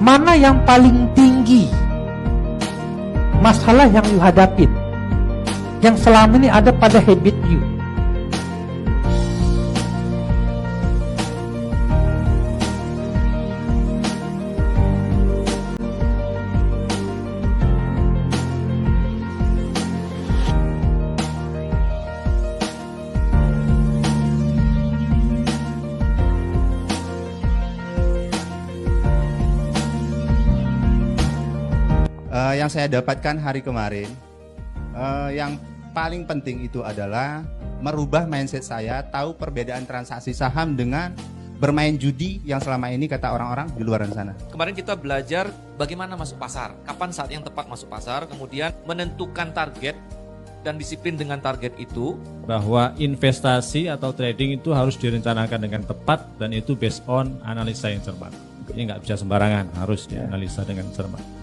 mana yang paling tinggi masalah yang you hadapin, yang selama ini ada pada habit you. Yang saya dapatkan hari kemarin, yang paling penting itu adalah merubah mindset saya, tahu perbedaan transaksi saham dengan bermain judi yang selama ini kata orang-orang di luar sana. Kemarin kita belajar bagaimana masuk pasar, kapan saat yang tepat masuk pasar, kemudian menentukan target dan disiplin dengan target itu. Bahwa investasi atau trading itu harus direncanakan dengan tepat dan itu based on analisa yang cermat. Ini nggak bisa sembarangan, harus dianalisa dengan cermat.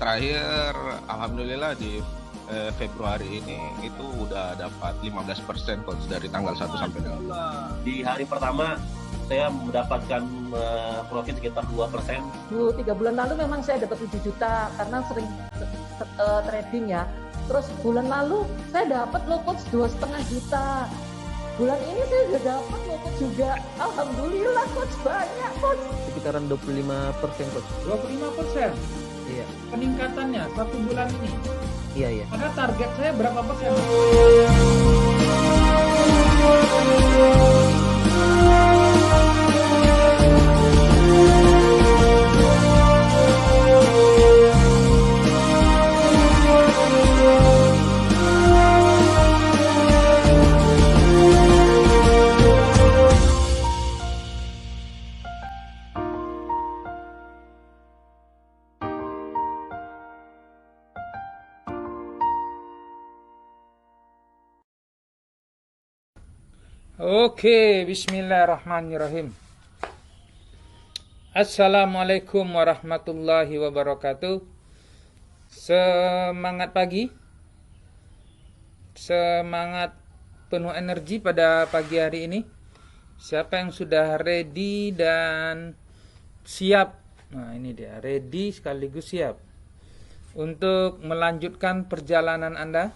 Terakhir alhamdulillah di Februari ini itu udah dapat 15% coach dari tanggal 1 sampai 2. Di hari pertama saya mendapatkan profit sekitar 2%. 3 bulan lalu memang saya dapat 7 juta karena sering trading ya. Terus bulan lalu saya dapat loh coach 2,5 juta. Bulan ini saya sudah dapat loh coach juga. Alhamdulillah coach, banyak coach. Sekitaran 25% coach. 25%? Iya. Peningkatannya 1 bulan ini? Iya. Padahal target saya berapa persen? Oke, bismillahirrahmanirrahim. Assalamualaikum warahmatullahi wabarakatuh. Semangat pagi. Semangat penuh energi pada pagi hari ini. Siapa yang sudah ready dan siap? Nah, ini dia, ready sekaligus siap untuk melanjutkan perjalanan Anda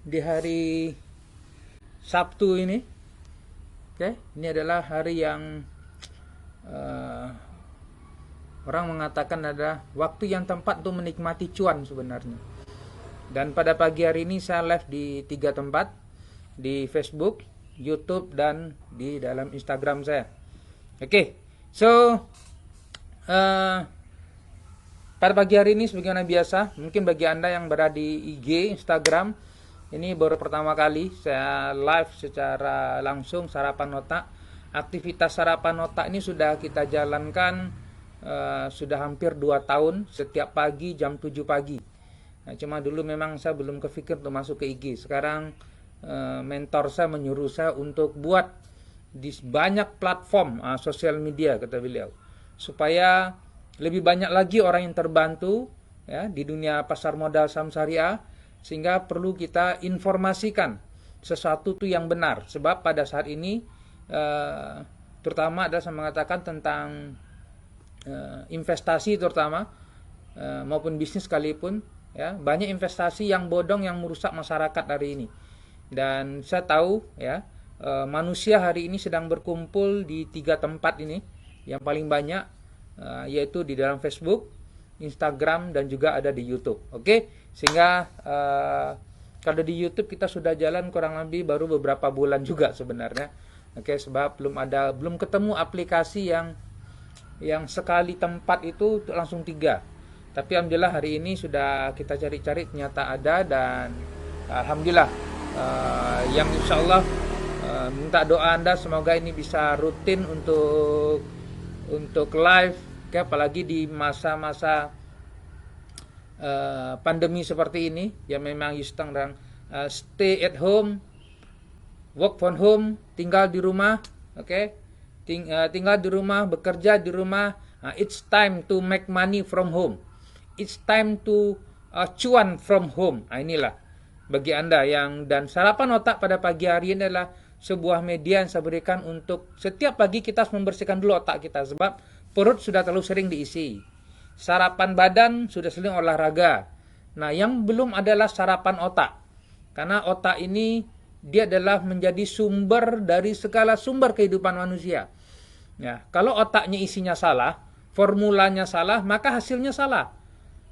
di hari Sabtu ini. Oke, ini adalah hari yang orang mengatakan adalah waktu yang tepat untuk menikmati cuan sebenarnya. Dan pada pagi hari ini saya live di 3 tempat, di Facebook, YouTube, dan di dalam Instagram saya. Oke, so pada pagi hari ini sebagaimana biasa, mungkin bagi Anda yang berada di IG, Instagram, ini baru pertama kali saya live secara langsung sarapan otak. Aktivitas sarapan otak ini sudah kita jalankan sudah hampir 2 tahun, setiap pagi jam 7 pagi. Nah, cuma dulu memang saya belum kepikir untuk masuk ke IG. Sekarang mentor saya menyuruh saya untuk buat di banyak platform sosial media, kata beliau, supaya lebih banyak lagi orang yang terbantu ya di dunia pasar modal saham syariah. Sehingga perlu kita informasikan sesuatu itu yang benar. Sebab pada saat ini terutama adalah saya mengatakan tentang investasi terutama maupun bisnis sekalipun ya, banyak investasi yang bodong yang merusak masyarakat hari ini. Dan saya tahu ya, manusia hari ini sedang berkumpul di 3 tempat ini yang paling banyak, yaitu di dalam Facebook, Instagram, dan juga ada di YouTube. Oke, sehingga kalau di YouTube kita sudah jalan kurang lebih baru beberapa bulan juga sebenarnya. Oke, sebab belum ketemu aplikasi yang sekali tempat itu langsung 3. Tapi alhamdulillah hari ini sudah kita cari-cari, ternyata ada, dan alhamdulillah yang insya Allah minta doa Anda semoga ini bisa rutin untuk live. Oke, apalagi di masa-masa pandemi seperti ini yang memang sedang stay at home, work from home, tinggal di rumah. Oke, tinggal di rumah, bekerja di rumah. It's time to make money from home. It's time to cuan from home. Inilah bagi Anda dan sarapan otak pada pagi hari ini adalah sebuah media yang saya berikan untuk setiap pagi kita harus membersihkan dulu otak kita, sebab perut sudah terlalu sering diisi. Sarapan badan sudah sering olahraga. Nah, yang belum adalah sarapan otak. Karena otak ini dia adalah menjadi sumber dari segala sumber kehidupan manusia. Ya, kalau otaknya isinya salah, formulanya salah, maka hasilnya salah.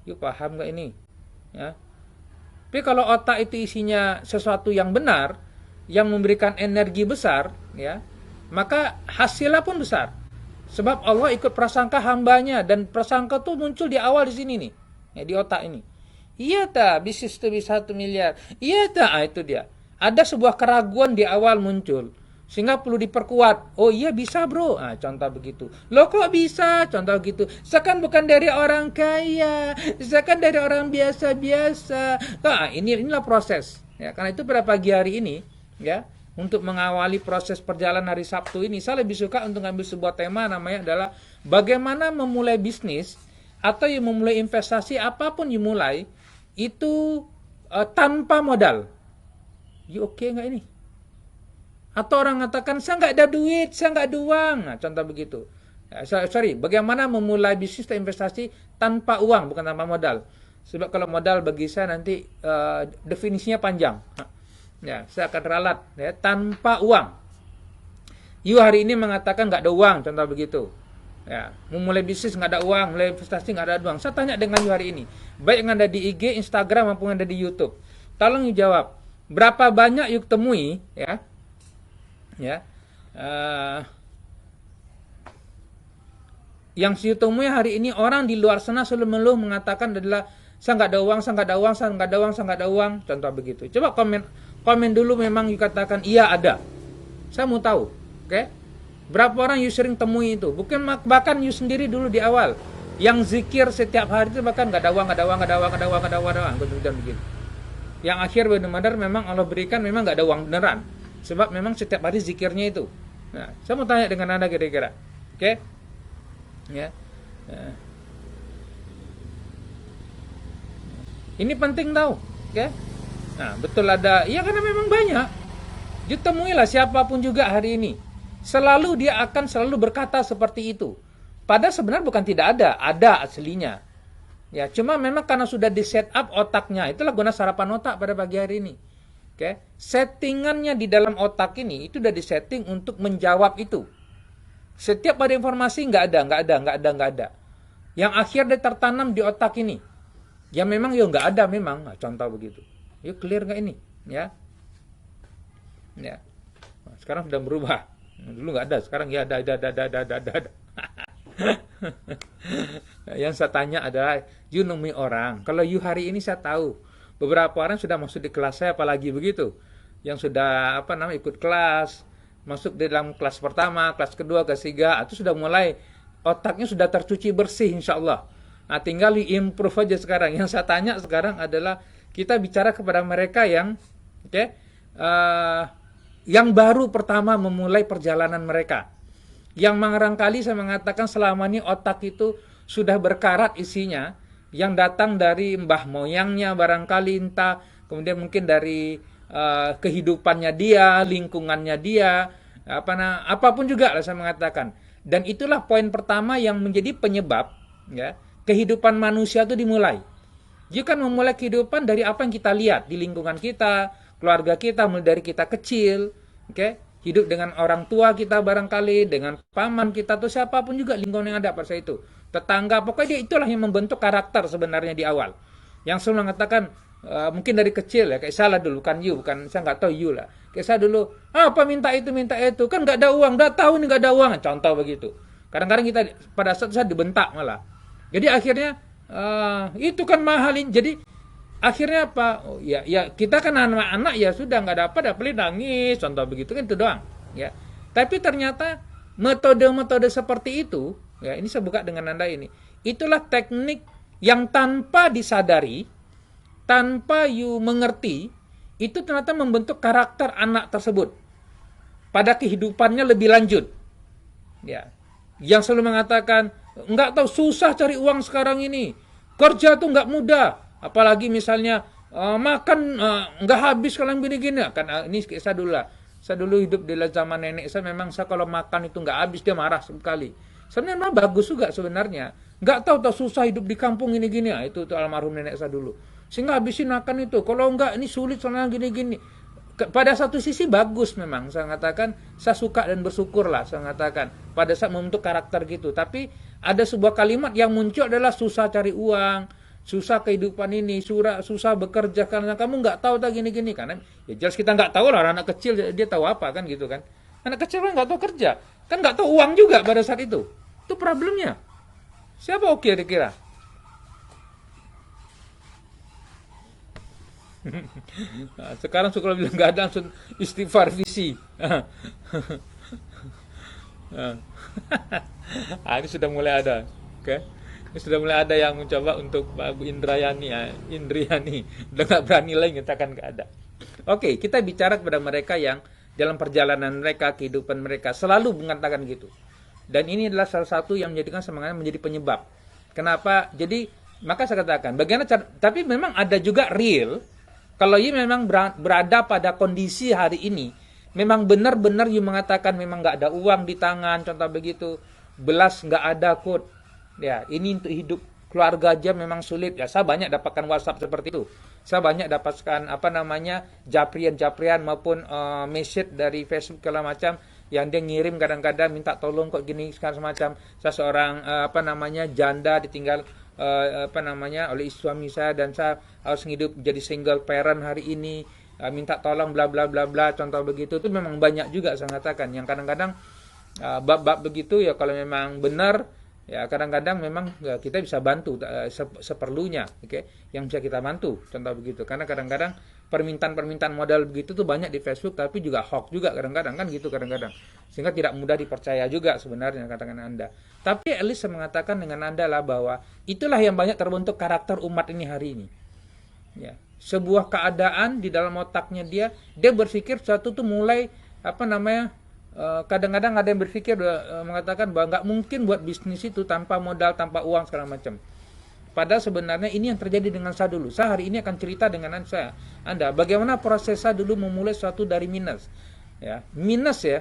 Yuk, paham nggak ini? Ya. Tapi kalau otak itu isinya sesuatu yang benar, yang memberikan energi besar, ya, maka hasilnya pun besar. Sebab Allah ikut prasangka hambanya, dan prasangka tuh muncul di awal di sini nih, ya, di otak ini. Iya tak, bisnis itu bisa 1 miliar. Iya tak, itu dia. Ada sebuah keraguan di awal muncul, sehingga perlu diperkuat. Oh iya bisa bro, contoh begitu. Loh kok bisa? Contoh gitu. Saya bukan dari orang kaya, saya dari orang biasa-biasa. Inilah proses. Ya, karena itu pada pagi hari ini, ya, untuk mengawali proses perjalanan hari Sabtu ini, saya lebih suka untuk ngambil sebuah tema namanya adalah bagaimana memulai bisnis atau yang memulai investasi apapun dimulai itu tanpa modal. You oke nggak ini? Atau orang mengatakan saya nggak ada duit, saya nggak ada uang. Nah, contoh begitu. Bagaimana memulai bisnis atau investasi tanpa uang, bukan tanpa modal. Sebab kalau modal bagi saya nanti definisinya panjang. Ya, saya akan ralat ya, tanpa uang. You hari ini mengatakan nggak ada uang, contoh begitu. Ya, memulai bisnis nggak ada uang, mulai investasi nggak ada uang. Saya tanya dengan you hari ini, baik yang ada di IG, Instagram maupun yang ada di YouTube. Tolong you jawab, berapa banyak you temui, ya, yang you temui hari ini orang di luar sana selalu mengeluh mengatakan adalah saya nggak ada uang, saya nggak ada uang, saya nggak ada uang, saya nggak ada uang, contoh begitu. Coba komen dulu memang you katakan iya ada. Saya mau tahu, oke? Berapa orang you sering temui itu? Bukan bahkan you sendiri dulu di awal yang zikir setiap hari itu bahkan nggak ada uang, nggak ada uang, nggak ada uang, nggak ada uang, nggak ada uang, kemudian begitu. Yang akhir benar-benar memang Allah berikan memang nggak ada uang beneran, sebab memang setiap hari zikirnya itu. Nah, saya mau tanya dengan Anda kira-kira, oke? Ya. Ini penting tahu, oke? Nah, betul ada, ya karena memang banyak. Ditemuilah siapapun juga hari ini. Selalu dia akan selalu berkata seperti itu. Padahal sebenarnya bukan tidak ada aslinya. Ya, cuma memang karena sudah di set up otaknya, itulah guna sarapan otak pada pagi hari ini. Oke, settingannya di dalam otak ini itu sudah disetting untuk menjawab itu. Setiap ada informasi nggak ada. Yang akhirnya tertanam di otak ini. Ya memang ya nggak ada memang. Nah, contoh begitu. Yuk clear nggak ini? Ya. Ya. Nah, sekarang sudah berubah. Dulu nggak ada, sekarang ya ada. Yang saya tanya adalah, you nemui orang. Kalau you hari ini saya tahu, beberapa orang sudah masuk di kelas saya, apalagi begitu. Yang sudah ikut kelas, masuk di dalam kelas pertama, kelas kedua, kelas tiga, itu sudah mulai otaknya sudah tercuci bersih insya Allah. Nah, tinggal improve aja sekarang. Yang saya tanya sekarang adalah kita bicara kepada mereka yang yang baru pertama memulai perjalanan mereka. Yang barangkali saya mengatakan selama ini otak itu sudah berkarat isinya, yang datang dari mbah moyangnya barangkali entah, kemudian mungkin dari kehidupannya dia, lingkungannya dia, apapun juga lah saya mengatakan. Dan itulah poin pertama yang menjadi penyebab ya, kehidupan manusia itu dimulai. Dia kan memulai kehidupan dari apa yang kita lihat di lingkungan kita, keluarga kita, mulai dari kita kecil, hidup dengan orang tua kita barangkali, dengan paman kita atau siapapun juga lingkungan yang ada pada saat itu, tetangga, pokoknya itulah yang membentuk karakter sebenarnya di awal. Yang selalu mengatakan mungkin dari kecil ya, kayak salah dulu kan you, bukan saya nggak tahu you lah. Kayak saya dulu, apa minta itu, kan nggak ada uang, udah tahu nih nggak ada uang, contoh begitu. Kadang-kadang kita pada saat dibentak malah. Jadi akhirnya itu kan mahalin. Jadi akhirnya apa? Oh, ya kita kan anak-anak ya sudah nggak dapat nangis, contoh begitu kan itu doang. Ya. Tapi ternyata metode-metode seperti itu, ya ini saya buka dengan Anda ini. Itulah teknik yang tanpa disadari, tanpa you mengerti, itu ternyata membentuk karakter anak tersebut pada kehidupannya lebih lanjut. Ya. Yang selalu mengatakan, nggak tahu susah cari uang sekarang ini. Kerja tuh nggak mudah. Apalagi misalnya makan nggak habis kalau yang gini-gini. Kan ini saya dulu lah. Saya dulu hidup di zaman nenek saya, memang saya kalau makan itu nggak habis dia marah sekali. Sebenarnya memang bagus juga sebenarnya. Nggak tahu susah hidup di kampung gini-gini. Nah, itu almarhum nenek saya dulu. Sehingga habisin makan itu. Kalau nggak ini sulit soalnya gini-gini. Pada satu sisi bagus memang, saya katakan saya suka dan bersyukur lah, saya katakan pada saat membentuk karakter gitu. Tapi ada sebuah kalimat yang muncul adalah susah cari uang, susah kehidupan ini, susah bekerja karena kamu nggak tahu tak gini-gini. Karena ya jelas kita nggak tahu lah, anak kecil dia tahu apa kan gitu kan. Anak kecil kan nggak tahu kerja, kan nggak tahu uang juga pada saat itu problemnya. Siapa oke kira-kira? Nah, sekarang suka bilang nggak ada, langsung istighfar visi. Ini sudah mulai ada, oke? Ini sudah mulai ada yang mencoba untuk Bu Indriani, udah nggak berani lagi nyatakan nggak ada. Oke, kita bicara kepada mereka yang dalam perjalanan mereka, kehidupan mereka selalu mengatakan gitu. Dan ini adalah salah satu yang menjadikan semangatnya menjadi penyebab. Kenapa? Jadi maka saya katakan, bagaimana cara, tapi memang ada juga real. Kalau you memang berada pada kondisi hari ini, memang benar-benar you mengatakan memang nggak ada uang di tangan, contoh begitu, belas nggak ada quote, ya ini untuk hidup keluarga aja memang sulit. Ya saya banyak dapatkan WhatsApp seperti itu, saya banyak dapatkan japrian maupun message dari Facebook segala macam yang dia ngirim kadang-kadang minta tolong kok gini sekarang semacam. Saya seorang janda ditinggal oleh suami saya dan saya harus hidup jadi single parent hari ini, minta tolong bla bla bla bla, contoh begitu. Itu memang banyak juga saya katakan yang kadang-kadang bab-bab begitu ya, kalau memang benar ya kadang-kadang memang kita bisa bantu seperlunya, oke, yang bisa kita bantu, contoh begitu. Karena kadang-kadang permintaan modal begitu tuh banyak di Facebook, tapi juga hoax juga kadang-kadang kan gitu kadang-kadang, sehingga tidak mudah dipercaya juga sebenarnya katakan Anda. Tapi at least saya mengatakan dengan Anda lah bahwa itulah yang banyak terbentuk karakter umat ini hari ini. Ya, sebuah keadaan di dalam otaknya dia berpikir sesuatu tuh mulai kadang-kadang ada yang berpikir mengatakan bahwa nggak mungkin buat bisnis itu tanpa modal, tanpa uang segala macam. Padahal sebenarnya ini yang terjadi dengan saya dulu. Saya hari ini akan cerita dengan Anda bagaimana proses saya dulu memulai sesuatu dari minus. Ya, minus ya.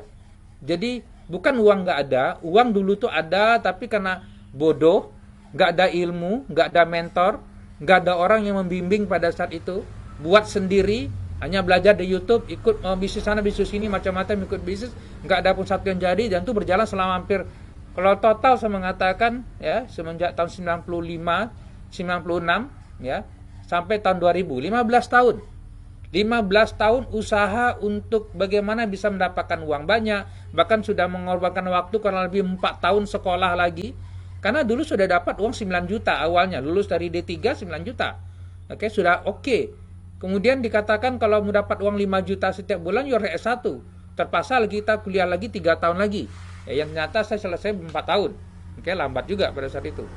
Jadi bukan uang nggak ada, uang dulu tuh ada, tapi karena bodoh, nggak ada ilmu, nggak ada mentor, nggak ada orang yang membimbing pada saat itu, buat sendiri, hanya belajar di YouTube, ikut bisnis sana bisnis ini macam-macam, ikut bisnis, nggak ada pun satu yang jadi, dan itu berjalan selama hampir, kalau total saya mengatakan ya semenjak tahun 95, 96 ya sampai tahun 2000, 15 tahun. 15 tahun usaha untuk bagaimana bisa mendapatkan uang banyak, bahkan sudah mengorbankan waktu kurang lebih 4 tahun sekolah lagi. Karena dulu sudah dapat uang 9 juta awalnya, lulus dari D3 9 juta. Oke, sudah oke. Kemudian dikatakan kalau mendapat uang 5 juta setiap bulan, you harus S1. Terpaksa lagi kita kuliah lagi 3 tahun lagi. Ya, yang ternyata saya selesai 4 tahun. Oke, lambat juga pada saat itu.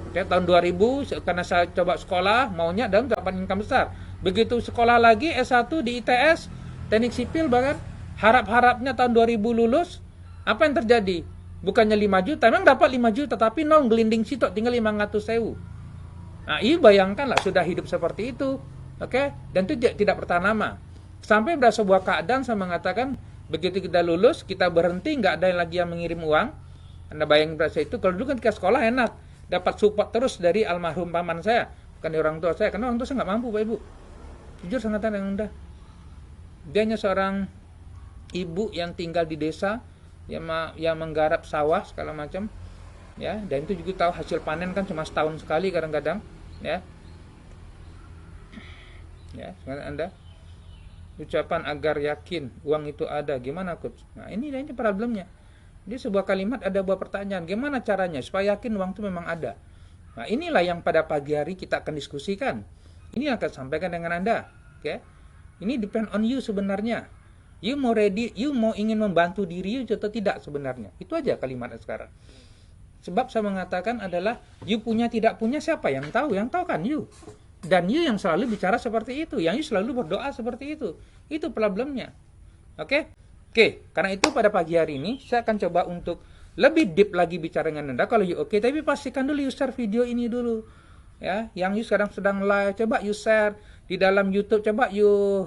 Oke, tahun 2000 karena saya coba sekolah, maunya dan dapat income besar. Begitu sekolah lagi S1 di ITS, teknik sipil bahkan, harap-harapnya tahun 2000 lulus, apa yang terjadi? Bukannya 5 juta, memang dapat 5 juta, tapi nol gelinding situ, tinggal 500.000. Nah, iya bayangkanlah sudah hidup seperti itu. Oke, dan itu tidak bertahan lama. Sampai pada sebuah keadaan saya mengatakan, begitu kita lulus, kita berhenti, nggak ada lagi yang mengirim uang. Anda bayangin pada saat itu, kalau dulu kan ketika sekolah enak, dapat support terus dari almarhum paman saya, bukan dari orang tua saya, karena orang tua saya nggak mampu, Pak Ibu. Jujur saya katakan yang udah. Dia hanya seorang ibu yang tinggal di desa, yang menggarap sawah segala macam, ya, dan itu juga tahu hasil panen kan cuma setahun sekali kadang-kadang, ya. Ya, Anda ucapan agar yakin uang itu ada, gimana coach? Nah, ini problemnya. Di sebuah kalimat ada buah pertanyaan, gimana caranya supaya yakin uang itu memang ada? Nah, inilah yang pada pagi hari kita akan diskusikan. Ini akan sampaikan dengan Anda, oke? Ini depend on you sebenarnya. You mau ready, you mau ingin membantu diri you atau tidak sebenarnya. Itu aja kalimatnya sekarang. Sebab saya mengatakan adalah you punya tidak punya siapa yang tahu? Yang tahu kan you. Dan you yang selalu bicara seperti itu, yang you selalu berdoa seperti itu. Itu problemnya. Oke? Oke, karena itu pada pagi hari ini saya akan coba untuk lebih deep lagi bicara dengan Anda kalau you oke, tapi pastikan dulu you share video ini dulu. Ya, yang you sekarang sedang live, coba you share di dalam YouTube, coba you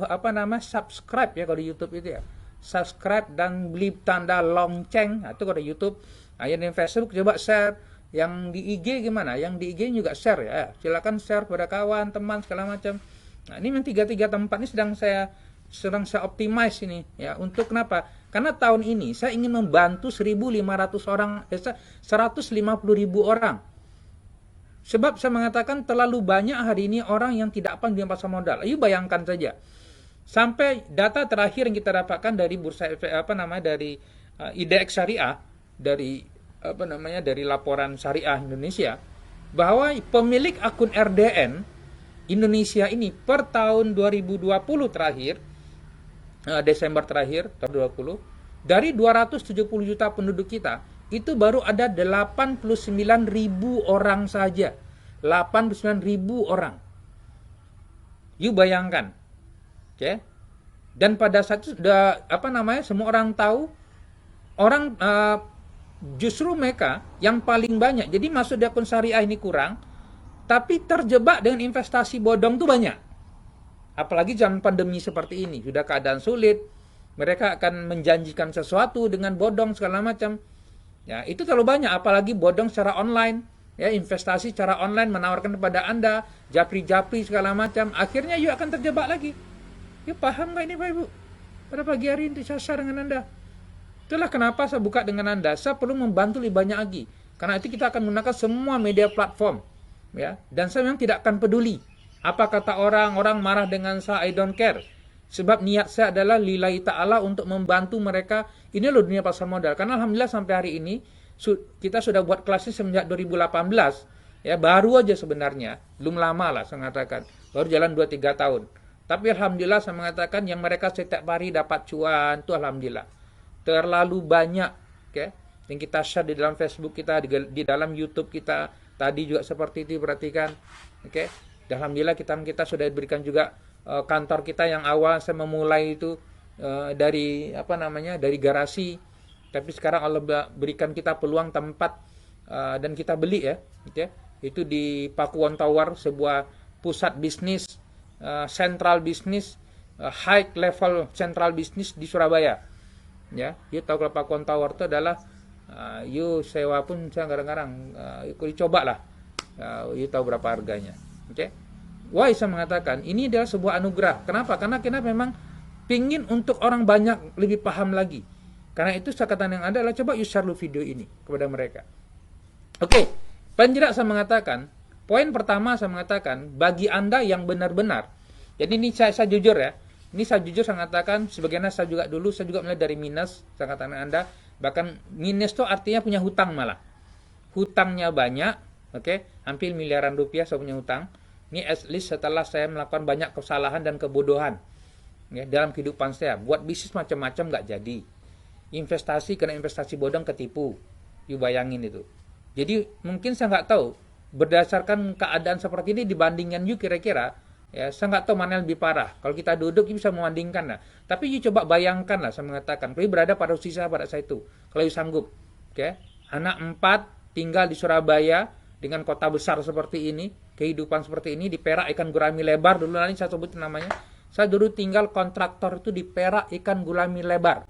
subscribe ya kalau di YouTube itu ya. Subscribe dan beli tanda lonceng, nah, itu kalau di YouTube. Nah, yang di Facebook coba share, yang di IG gimana? Yang di IG juga share ya. Silakan share pada kawan, teman segala macam. Nah, ini memang tiga tempat ini sedang saya optimize ini ya. Untuk kenapa? Karena tahun ini saya ingin membantu 1.500 orang, 150.000 orang. Sebab saya mengatakan terlalu banyak hari ini orang yang tidak paham dengan pasar modal. Ayo bayangkan saja. Sampai data terakhir yang kita dapatkan dari bursa dari IDX Syariah, dari dari laporan Syariah Indonesia, bahwa pemilik akun RDN Indonesia ini per tahun 2020 terakhir, Desember terakhir tahun 2020, dari 270 juta penduduk kita, itu baru ada 89.000 orang saja. 89.000 orang. You bayangkan. Oke. Dan pada saat itu sudah semua orang tahu, orang justru mereka yang paling banyak. Jadi masuk di akun syariah ini kurang, tapi terjebak dengan investasi bodong tuh banyak. Apalagi zaman pandemi seperti ini, sudah keadaan sulit, mereka akan menjanjikan sesuatu dengan bodong segala macam. Ya, itu terlalu banyak, apalagi bodong secara online, ya, investasi secara online menawarkan kepada Anda japri-japri segala macam. Akhirnya you akan terjebak lagi. You paham nggak ini Pak Ibu? Pada pagi hari ini saya share dengan Anda. Itulah kenapa saya buka dengan Anda. Saya perlu membantu lebih banyak lagi. Karena itu kita akan menggunakan semua media platform. Ya, dan saya memang tidak akan peduli apa kata orang marah dengan saya, I don't care. Sebab niat saya adalah lillahi ta'ala untuk membantu mereka. Ini loh dunia pasar modal. Karena alhamdulillah sampai hari ini kita sudah buat kelasnya semenjak 2018. Ya, baru aja sebenarnya. Belum lama lah saya mengatakan. Baru jalan 2-3 tahun. Tapi alhamdulillah saya mengatakan yang mereka setiap hari dapat cuan, itu alhamdulillah. Terlalu banyak, okay, yang kita share di dalam Facebook kita, di dalam YouTube kita. Tadi juga seperti itu, perhatikan. Okay. Dan alhamdulillah kita sudah diberikan juga kantor kita yang awal saya memulai itu dari dari garasi. Tapi sekarang Allah berikan kita peluang tempat dan kita beli ya. Okay. Itu di Pakuwon Tower, sebuah pusat bisnis, central bisnis, high level central bisnis di Surabaya. Ya, you tahu kalau Pakuwon Tower itu adalah you sewa pun saya kadang-kadang coba lah, you tahu berapa harganya. Oke. Why saya mengatakan ini adalah sebuah anugerah. Kenapa? Karena kita memang pingin untuk orang banyak lebih paham lagi. Karena itu saya katakan yang ada adalah coba you share dulu video ini kepada mereka. Oke. Paling tidak saya mengatakan, poin pertama saya mengatakan bagi Anda yang benar-benar. Jadi ini saya jujur ya. Ini saya jujur saya mengatakan, sebagaimana saya juga mulai dari minus, saya katakan Anda, bahkan minus itu artinya punya hutang malah. Hutangnya banyak, oke, hampir miliaran rupiah saya punya hutang. Ini at least setelah saya melakukan banyak kesalahan dan kebodohan ya, dalam kehidupan saya. Buat bisnis macam-macam nggak jadi. Investasi, kena investasi bodong ketipu. You bayangin itu. Jadi mungkin saya nggak tahu, berdasarkan keadaan seperti ini dibandingkan you kira-kira, ya, saya nggak tahu mana yang lebih parah. Kalau kita duduk, you bisa membandingkan lah. Tapi you coba bayangkan lah, saya mengatakan. Tapi berada pada usia pada saya itu. Kalau you sanggup. Okay? Anak 4, tinggal di Surabaya, dengan kota besar seperti ini, kehidupan seperti ini, di Perak Ikan Gurami Lebar, dulu nanti saya sebut namanya. Saya dulu tinggal kontraktor itu di Perak Ikan Gurami Lebar.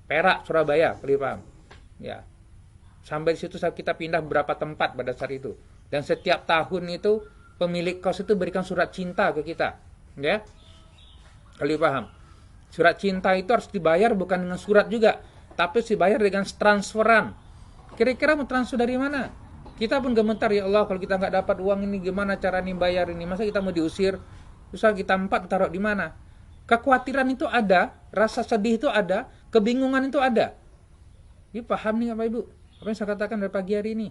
Perak, Surabaya, boleh paham. Ya. Sampai di situ kita pindah beberapa tempat pada saat itu. Dan setiap tahun itu pemilik kos itu berikan surat cinta ke kita, ya. Kalau paham. Surat cinta itu harus dibayar bukan dengan surat juga, tapi dibayar dengan transferan. Kira-kira mau transfer dari mana? Kita pun gemetar, ya Allah, kalau kita nggak dapat uang ini gimana cara nih bayar ini? Masa kita mau diusir? Terus kita 4 taruh di mana? Kekhawatiran itu ada, rasa sedih itu ada, kebingungan itu ada. Ini paham nih Bapak Ibu? Apa yang saya katakan dari pagi hari ini?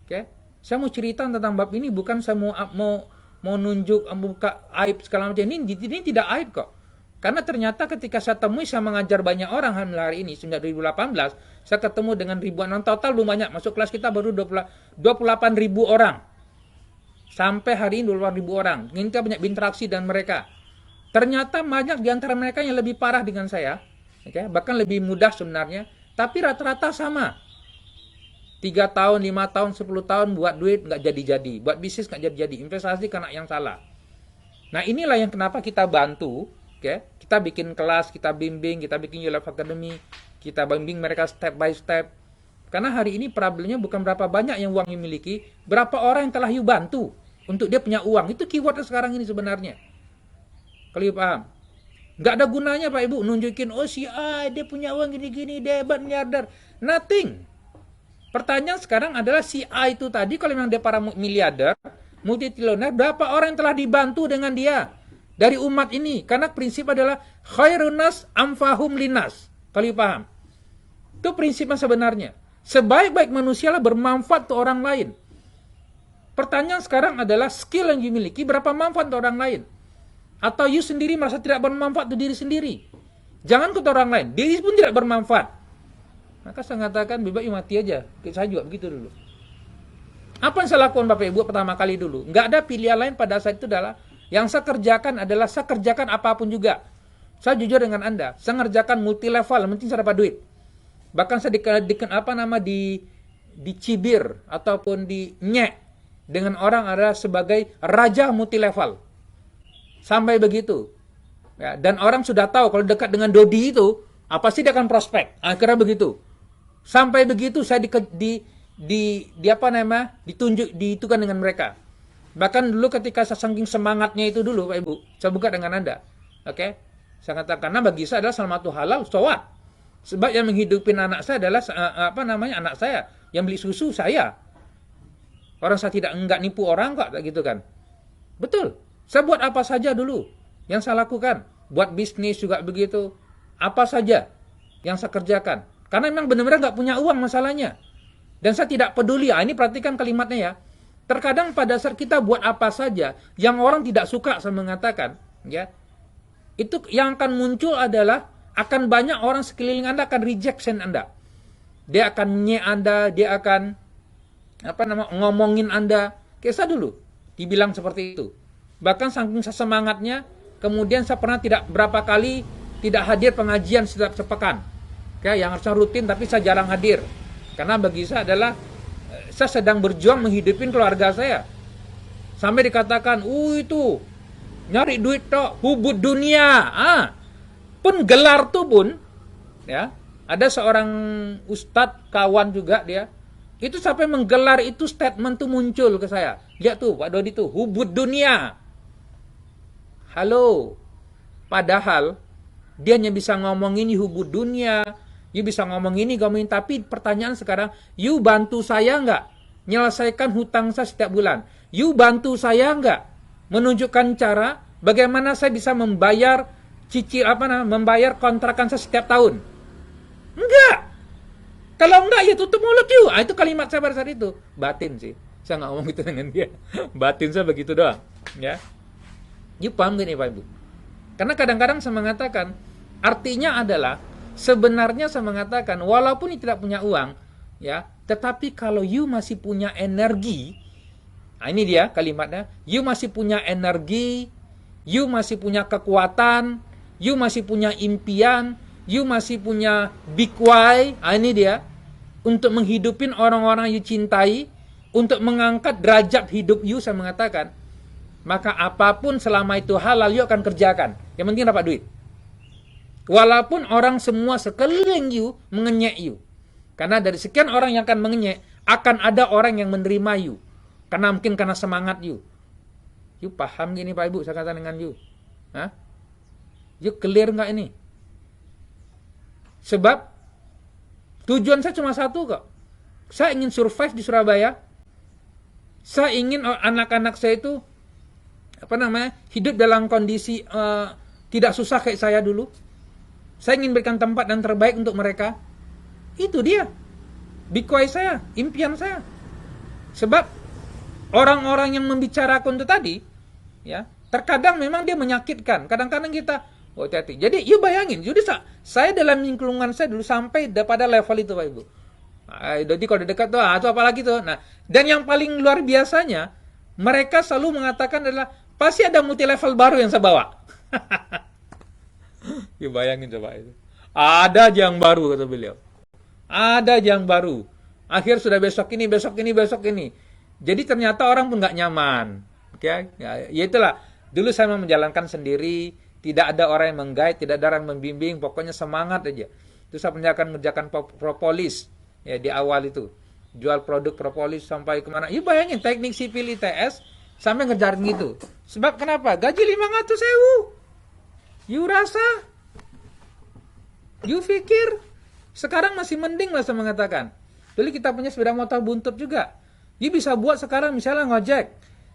Oke? Saya mau cerita tentang bab ini, bukan saya mau nunjuk, buka aib segala macam. Ini tidak aib kok. Karena ternyata ketika saya temui, saya mengajar banyak orang hari ini, sejak 2018, saya ketemu dengan ribuan orang, total belum banyak, masuk kelas kita baru 28.000 orang. Sampai hari ini 28.000 orang. Kita banyak berinteraksi dengan mereka. Ternyata banyak di antara mereka yang lebih parah dengan saya, okay? Bahkan lebih mudah sebenarnya, tapi rata-rata sama. 3 tahun, 5 tahun, 10 tahun buat duit nggak jadi-jadi, buat bisnis nggak jadi-jadi, investasi kena yang salah. Nah inilah yang kenapa kita bantu, kita bikin kelas, kita bimbing, kita bikin YouLife Academy, kita bimbing mereka step by step. Karena hari ini problemnya bukan berapa banyak yang uang dimiliki, berapa orang yang telah you bantu untuk dia punya uang. Itu keywordnya sekarang ini sebenarnya. Kalau you paham. Nggak ada gunanya Pak Ibu nunjukin, oh si A dia punya uang gini-gini, dia hebat miliarder. Nothing. Pertanyaan sekarang adalah si A itu tadi, kalau memang dia para miliarder, multitriliuner, berapa orang yang telah dibantu dengan dia dari umat ini? Karena prinsip adalah khairunas amfahum linas. Kalau you paham. Itu prinsipnya sebenarnya. Sebaik-baik manusia lah bermanfaat untuk orang lain. Pertanyaan sekarang adalah skill yang dimiliki berapa manfaat untuk orang lain? Atau you sendiri merasa tidak bermanfaat untuk diri sendiri? Jangan ke orang lain, diri pun tidak bermanfaat. Maka saya katakan, lebih baik mati aja. Saya juga begitu dulu. Apa yang saya lakukan Bapak Ibu pertama kali dulu? Nggak ada pilihan lain pada saat itu adalah, yang saya kerjakan adalah, saya kerjakan apapun juga. Saya jujur dengan Anda, saya ngerjakan multi level, yang penting saya dapat duit. Bahkan saya dicibir ataupun dinyek dengan orang adalah sebagai raja multi level. Sampai begitu. Ya, dan orang sudah tahu kalau dekat dengan Dodi itu, apa sih dia akan prospek. Akhirnya begitu. Sampai begitu saya ditunjukkan dengan mereka. Bahkan dulu ketika saya saking semangatnya itu dulu Pak Ibu, saya buka dengan Anda. Oke? Saya katakan, karena bagi saya adalah salah satu halal, so what? Sebab yang menghidupin anak saya adalah anak saya yang beli susu saya. Orang saya enggak nipu orang kok gitu kan. Betul. Saya buat apa saja dulu yang saya lakukan. Buat bisnis juga begitu. Apa saja yang saya kerjakan. Karena memang benar-benar enggak punya uang masalahnya. Dan saya tidak peduli. Ini perhatikan kalimatnya ya. Terkadang pada saat kita buat apa saja yang orang tidak suka, saya mengatakan, ya. Itu yang akan muncul adalah akan banyak orang sekeliling Anda akan rejection Anda. Dia akan nye Anda, dia akan ngomongin Anda. Kayak saya dulu dibilang seperti itu. Bahkan saking semangatnya, kemudian saya pernah berapa kali tidak hadir pengajian setiap sepekan. Yang harusnya rutin tapi saya jarang hadir. Karena bagi saya adalah saya sedang berjuang menghidupin keluarga saya. Sampai dikatakan, itu nyari duit tok, hubud dunia. Pun gelar tuh pun, ya, ada seorang ustadz kawan juga dia, itu sampai menggelar itu statement tuh muncul ke saya. Lihat tuh Pak Dodi tuh, hubud dunia. Halo, padahal dia hanya bisa ngomong ini hubud dunia, you bisa ngomong ini, tapi pertanyaan sekarang, you bantu saya nggak menyelesaikan hutang saya setiap bulan? You bantu saya nggak menunjukkan cara bagaimana saya bisa membayar membayar kontrakan saya setiap tahun? Enggak. Kalau enggak ya tutup mulut you. Itu kalimat saya pada saat itu. Batin sih. Saya nggak ngomong gitu dengan dia. Batin saya begitu doang. Ya. You paham gak nih Pak Ibu? Karena kadang-kadang saya mengatakan, artinya adalah sebenarnya saya mengatakan walaupun you tidak punya uang, ya, tetapi kalau you masih punya energi, ini dia kalimatnya, you masih punya energi, you masih punya kekuatan, you masih punya impian, you masih punya big why, ini dia, untuk menghidupin orang-orang you cintai, untuk mengangkat derajat hidup you, saya mengatakan, maka apapun selama itu halal, you akan kerjakan. Yang penting dapat duit. Walaupun orang semua sekeliling you mengenyek you. Karena dari sekian orang yang akan mengenyek, akan ada orang yang menerima you. Karena mungkin karena semangat you. You paham gini Pak Ibu, saya katakan dengan you. You clear nggak ini? Sebab tujuan saya cuma satu kok. Saya ingin survive di Surabaya. Saya ingin anak-anak saya itu hidup dalam kondisi tidak susah kayak saya dulu. Saya ingin berikan tempat dan terbaik untuk mereka. Itu dia bikuai saya, impian saya. Sebab orang-orang yang membicarakan itu tadi, ya, terkadang memang dia menyakitkan. Kadang-kadang kita, hati-hati. Jadi, you bayangin, jadi saya dalam lingkungan saya dulu sampai pada level itu, Pak Ibu. Jadi kalau dekat tuh, itu apalagi tuh. Nah, dan yang paling luar biasanya, mereka selalu mengatakan adalah pasti ada multi level baru yang saya bawa. You bayangin coba itu. Ada aja yang baru, kata beliau. Ada aja yang baru. Akhir sudah besok ini, besok ini, besok ini. Jadi ternyata orang pun nggak nyaman. Oke, ya itulah. Dulu saya mau menjalankan sendiri, tidak ada orang yang menggait, tidak ada orang yang membimbing, pokoknya semangat aja. Terus saya mengerjakan propolis ya di awal itu. Jual produk propolis sampai kemana. Ya bayangin teknik sipil ITS sampai ngejar gitu. Sebab kenapa? Gaji 500.000. You rasa? You pikir? Sekarang masih mending lah saya mengatakan. Dulu kita punya sepeda motor buntut juga. You bisa buat sekarang misalnya ngojek.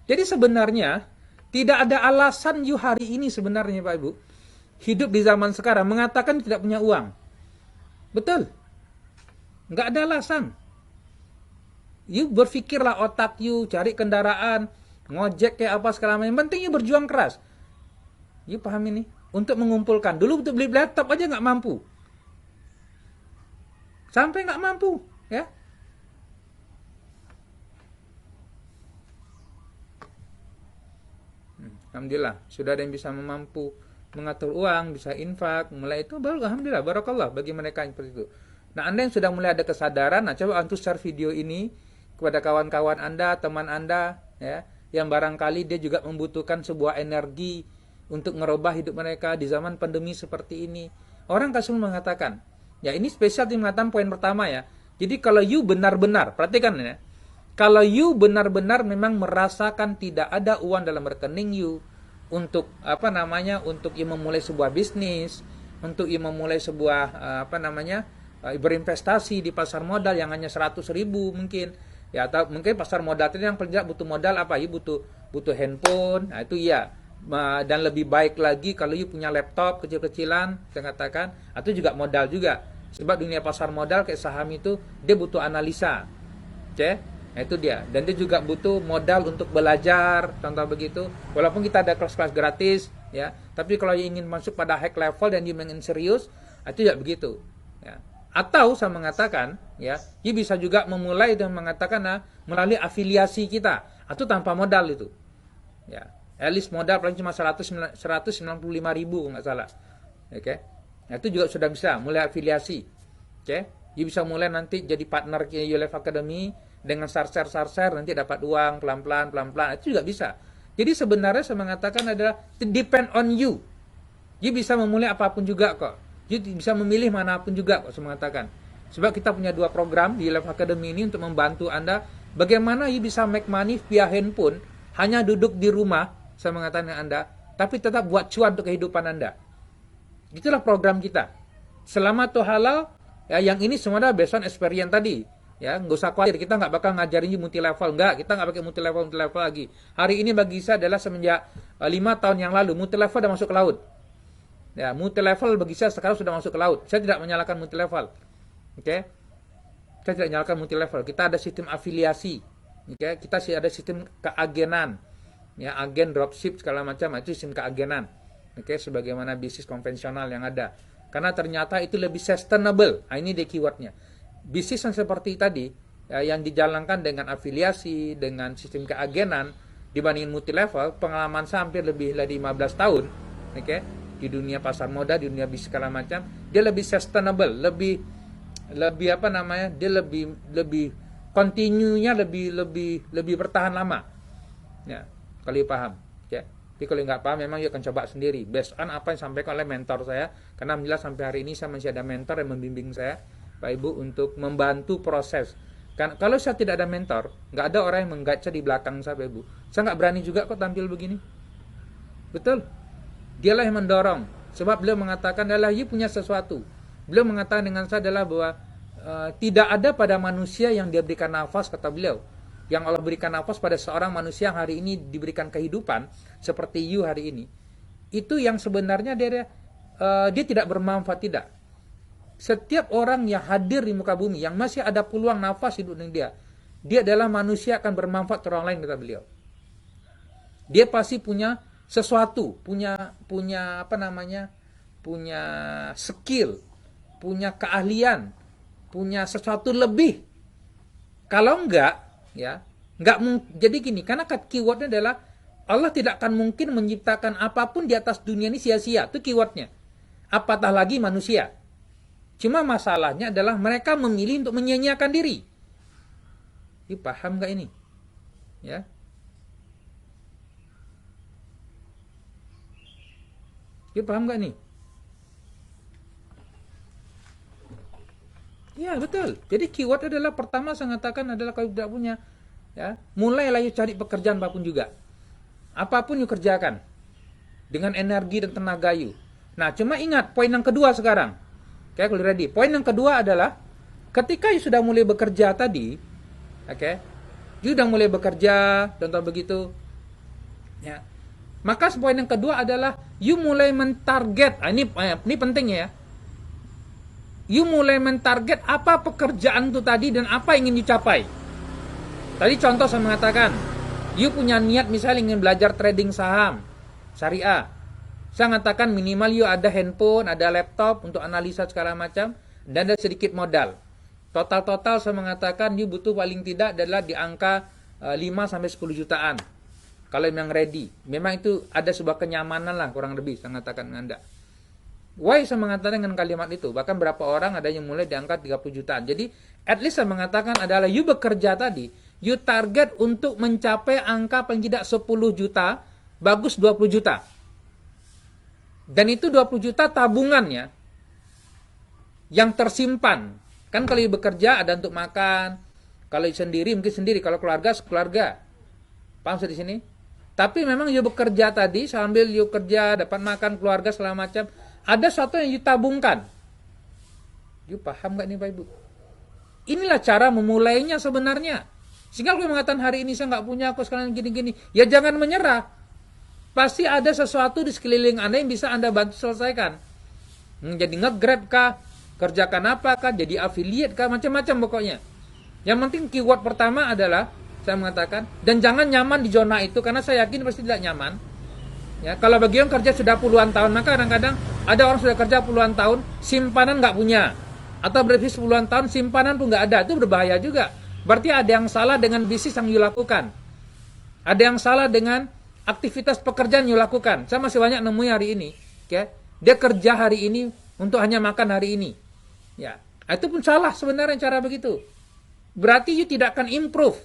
Jadi sebenarnya tidak ada alasan you hari ini sebenarnya Pak Ibu hidup di zaman sekarang mengatakan tidak punya uang. Betul. Nggak ada alasan. You berpikirlah otak you, cari kendaraan, ngojek kayak apa segala macam. Yang penting you berjuang keras. You paham ini? Untuk mengumpulkan. Dulu untuk beli laptop aja nggak mampu. Sampai nggak mampu, ya. Alhamdulillah, sudah ada yang bisa mampu mengatur uang, bisa infak, mulai itu baru alhamdulillah, barakallah bagi mereka yang seperti itu. Nah, Anda yang sudah mulai ada kesadaran, nah coba antum share video ini kepada kawan-kawan Anda, teman Anda, ya, yang barangkali dia juga membutuhkan sebuah energi untuk merubah hidup mereka di zaman pandemi seperti ini. Orang kasih mengatakan, ya ini spesial yang mengatakan poin pertama ya. Jadi kalau you benar-benar, perhatikan ya, kalau you benar-benar memang merasakan tidak ada uang dalam rekening you untuk untuk you memulai sebuah bisnis, untuk you memulai sebuah berinvestasi di pasar modal yang hanya 100.000 mungkin, ya atau mungkin pasar modal itu yang paling butuh modal apa? You butuh handphone, nah itu iya. Dan lebih baik lagi kalau you punya laptop kecil-kecilan, saya katakan, atau juga modal juga. Sebab dunia pasar modal kayak saham itu dia butuh analisa, nah, itu dia. Dan dia juga butuh modal untuk belajar, contoh begitu. Walaupun kita ada kelas-kelas gratis, ya, tapi kalau you ingin masuk pada high level dan you ingin serius, itu juga begitu. Ya. Atau saya mengatakan, ya, you bisa juga memulai dengan mengatakan melalui afiliasi kita, atau tanpa modal itu, ya. At least modal paling cuma 195.000 nggak salah. Oke. Nah, itu juga sudah bisa mulai afiliasi. Oke. You bisa mulai nanti jadi partner YouLife Academy dengan share nanti dapat uang pelan-pelan. Itu juga bisa. Jadi sebenarnya saya mengatakan adalah depend on you. You bisa memulai apapun juga kok. You bisa memilih manapun juga kok saya mengatakan. Sebab kita punya 2 program di YouLife Academy ini untuk membantu Anda bagaimana you bisa make money via handphone hanya duduk di rumah. Saya mengatakan Anda, tapi tetap buat cuan untuk kehidupan Anda. Itulah program kita. Selama itu halal, ya yang ini semua adalah based on experience tadi. Ya, nggak usah khawatir, kita nggak bakal ngajarin multi level, nggak, kita nggak pakai multi level lagi. Hari ini bagi saya adalah semenjak 5 tahun yang lalu multi level sudah masuk ke laut. Ya, multi level bagi saya sekarang sudah masuk ke laut. Saya tidak menyalahkan multi level. Oke. Saya tidak menyalahkan multi level. Kita ada sistem afiliasi. Oke, kita ada sistem keagenan. Ya, agen dropship segala macam itu sistem keagenan. Oke, sebagaimana bisnis konvensional yang ada. Karena ternyata itu lebih sustainable. Nah, ini dia keywordnya. Bisnis yang seperti tadi ya, yang dijalankan dengan afiliasi, dengan sistem keagenan dibandingin multi level, pengalaman saya hampir lebih dari 15 tahun. Oke, di dunia pasar modal, di dunia bisnis segala macam, dia lebih sustainable, lebih dia lebih continue-nya lebih bertahan lama. Ya. Kalau paham, ya. Tapi kalau nggak paham, memang you akan coba sendiri. Based on apa yang disampaikan oleh mentor saya. Karena alhamdulillah sampai hari ini saya masih ada mentor yang membimbing saya, Pak Ibu, untuk membantu proses. Kan kalau saya tidak ada mentor, nggak ada orang yang meng-guide saya di belakang saya, Pak Ibu. Saya nggak berani juga kok tampil begini. Betul. Dialah yang mendorong. Sebab beliau mengatakan adalah you punya sesuatu. Beliau mengatakan dengan saya adalah bahwa tidak ada pada manusia yang dia berikan nafas, kata beliau. Yang Allah berikan nafas pada seorang manusia yang hari ini diberikan kehidupan seperti you hari ini, itu yang sebenarnya dia tidak bermanfaat, tidak. Setiap orang yang hadir di muka bumi yang masih ada peluang nafas hidup dengan dia adalah manusia akan bermanfaat ke orang lain, kata beliau. Dia pasti punya sesuatu, punya skill, punya keahlian, punya sesuatu lebih. Kalau enggak, ya, jadi gini, karena keywordnya adalah Allah tidak akan mungkin menciptakan apapun di atas dunia ini sia-sia, itu keywordnya. Apatah lagi manusia. Cuma masalahnya adalah mereka memilih untuk menyia-nyiakan diri. You paham nggak ini? Ya. You paham nggak nih? Ya betul. Jadi keyword adalah pertama saya katakan adalah kalau tidak punya, ya mulailah you cari pekerjaan apapun juga. Apapun you kerjakan dengan energi dan tenaga you. Nah, cuma ingat poin yang kedua sekarang. Oke, kalau ready. Poin yang kedua adalah ketika you sudah mulai bekerja tadi, oke, you sudah mulai bekerja, contoh begitu, ya. Maka poin yang kedua adalah you mulai mentarget. Ini penting ya. You mulai mentarget apa pekerjaan itu tadi dan apa yang ingin dicapai. Tadi contoh saya mengatakan, you punya niat misalnya ingin belajar trading saham syariah. Saya mengatakan minimal you ada handphone, ada laptop untuk analisa segala macam, dan ada sedikit modal. Total saya mengatakan you butuh paling tidak adalah di angka 5-10 jutaan. Kalau memang ready. Memang itu ada sebuah kenyamanan lah kurang lebih saya mengatakan dengan Anda. Why saya mengatakan dengan kalimat itu? Bahkan berapa orang ada yang mulai di angka 30 jutaan. Jadi at least saya mengatakan adalah you bekerja tadi, you target untuk mencapai angka paling tidak 10 juta, bagus 20 juta. Dan itu 20 juta tabungannya yang tersimpan. Kan kalau you bekerja ada untuk makan, kalau you sendiri mungkin sendiri, kalau keluarga sekeluarga. Paham saya di sini? Tapi memang you bekerja tadi sambil you kerja dapat makan keluarga segala macam, ada sesuatu yang you tabungkan. You paham gak nih Bapak Ibu? Inilah cara memulainya sebenarnya. Sehingga kalau mengatakan hari ini saya nggak punya, aku sekarang gini-gini, ya jangan menyerah. Pasti ada sesuatu di sekeliling Anda yang bisa Anda bantu selesaikan. Jadi nge-grab kah, kerjakan apa kah, jadi affiliate kah, macam-macam pokoknya. Yang penting keyword pertama adalah saya mengatakan, dan jangan nyaman di zona itu karena saya yakin pasti tidak nyaman. Ya, kalau bagi yang kerja sudah puluhan tahun, maka kadang-kadang ada orang sudah kerja puluhan tahun, simpanan nggak punya, atau berbisnis puluhan tahun, simpanan pun nggak ada, itu berbahaya juga. Berarti ada yang salah dengan bisnis yang you lakukan, ada yang salah dengan aktivitas pekerjaan you lakukan. Saya masih banyak nemui hari ini, ya, dia kerja hari ini untuk hanya makan hari ini, ya, itu pun salah sebenarnya cara begitu. Berarti you tidak akan improve.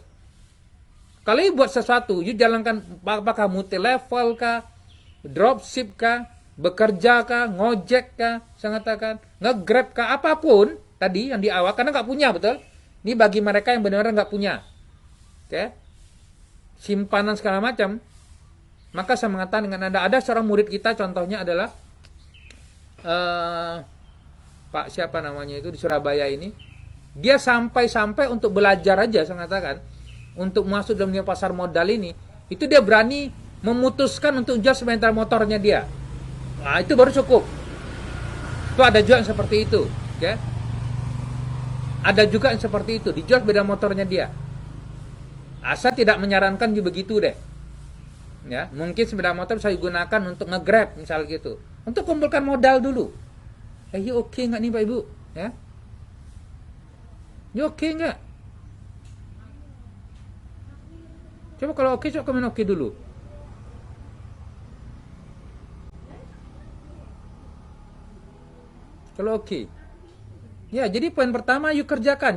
Kalau you buat sesuatu, you jalankan apakah multi level kah, dropship kah, bekerja kah, ngojek kah, saya katakan, nge-grab kah, apapun tadi yang di awal, karena nggak punya, betul? Ini bagi mereka yang benar-benar nggak punya, oke, simpanan segala macam. Maka saya mengatakan dengan Anda, ada seorang murid kita, contohnya adalah Pak siapa namanya itu di Surabaya ini, dia sampai untuk belajar aja, saya katakan, untuk masuk dalam dunia pasar modal ini, itu dia berani memutuskan untuk jual sepeda motornya dia. Nah, itu baru cukup. Itu ada juga yang seperti itu, ya. Ada juga yang seperti itu, dijual sepeda motornya dia. Saya tidak menyarankan juga begitu deh. Ya, mungkin sepeda motor bisa digunakan untuk nge-grab misal gitu. Untuk kumpulkan modal dulu. Oke nggak nih Pak Ibu? Ya. Oke nggak? Coba kalau oke, coba komen oke dulu. Kalau oke. Ya, jadi poin pertama you kerjakan.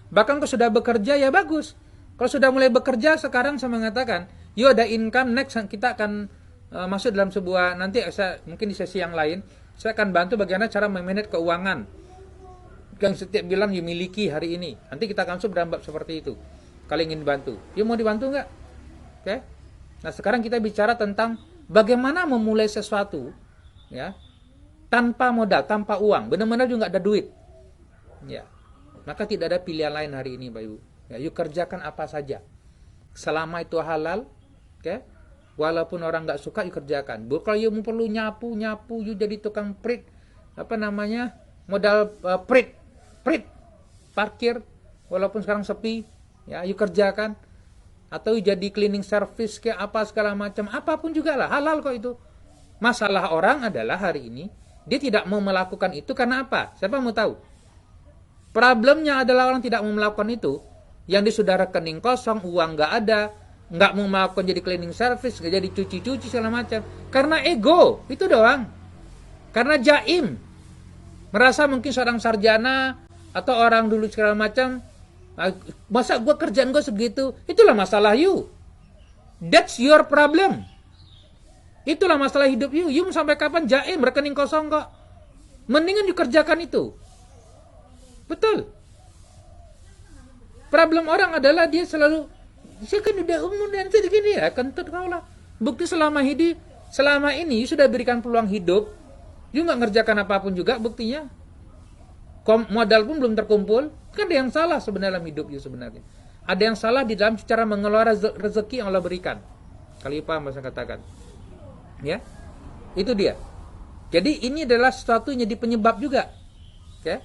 Bahkan kalau sudah bekerja ya bagus. Kalau sudah mulai bekerja sekarang saya mengatakan, you ada income, next kita akan masuk dalam sebuah, nanti mungkin di sesi yang lain, saya akan bantu bagaimana cara memanage keuangan yang setiap bulan you miliki hari ini. Nanti kita akan masuk dalam bab seperti itu. Kalau ingin dibantu, you mau dibantu nggak? Oke. Nah sekarang kita bicara tentang bagaimana memulai sesuatu, ya, tanpa modal, tanpa uang, benar-benar juga nggak ada duit, ya. Maka tidak ada pilihan lain hari ini, Bapak Ibu. Ya, you kerjakan apa saja, selama itu halal, oke. Walaupun orang nggak suka, you kerjakan. Kalau you perlu nyapu, you jadi tukang prit, modal prit, parkir, walaupun sekarang sepi, ya, you kerjakan. Atau jadi cleaning service kayak apa segala macam, apapun juga lah, halal kok itu. Masalah orang adalah hari ini dia tidak mau melakukan itu karena apa? Siapa mau tahu? Problemnya adalah orang tidak mau melakukan itu, yang dia sudah rekening kosong, uang nggak ada, nggak mau melakukan jadi cleaning service, nggak jadi cuci-cuci segala macam, karena ego, itu doang. Karena jaim, merasa mungkin seorang sarjana atau orang dulu segala macam, Masa gue kerjaan gue segitu? Itulah masalah you. That's your problem. Itulah masalah hidup you. You sampai kapan jaim rekening kosong kok? Mendingan you kerjakan itu. Betul. Problem orang adalah dia selalu, saya kan udah umur dan segini ya, kentut kau lah. Bukti selama ini you sudah berikan peluang hidup, you nggak ngerjakan apapun juga buktinya. Modal pun belum terkumpul. Kan ada yang salah sebenarnya dalam hidup you sebenarnya. Ada yang salah di dalam cara mengelola rezeki yang Allah berikan. Kali paham saya katakan. Ya, itu dia. Jadi ini adalah sesuatu yang jadi penyebab juga. Ya.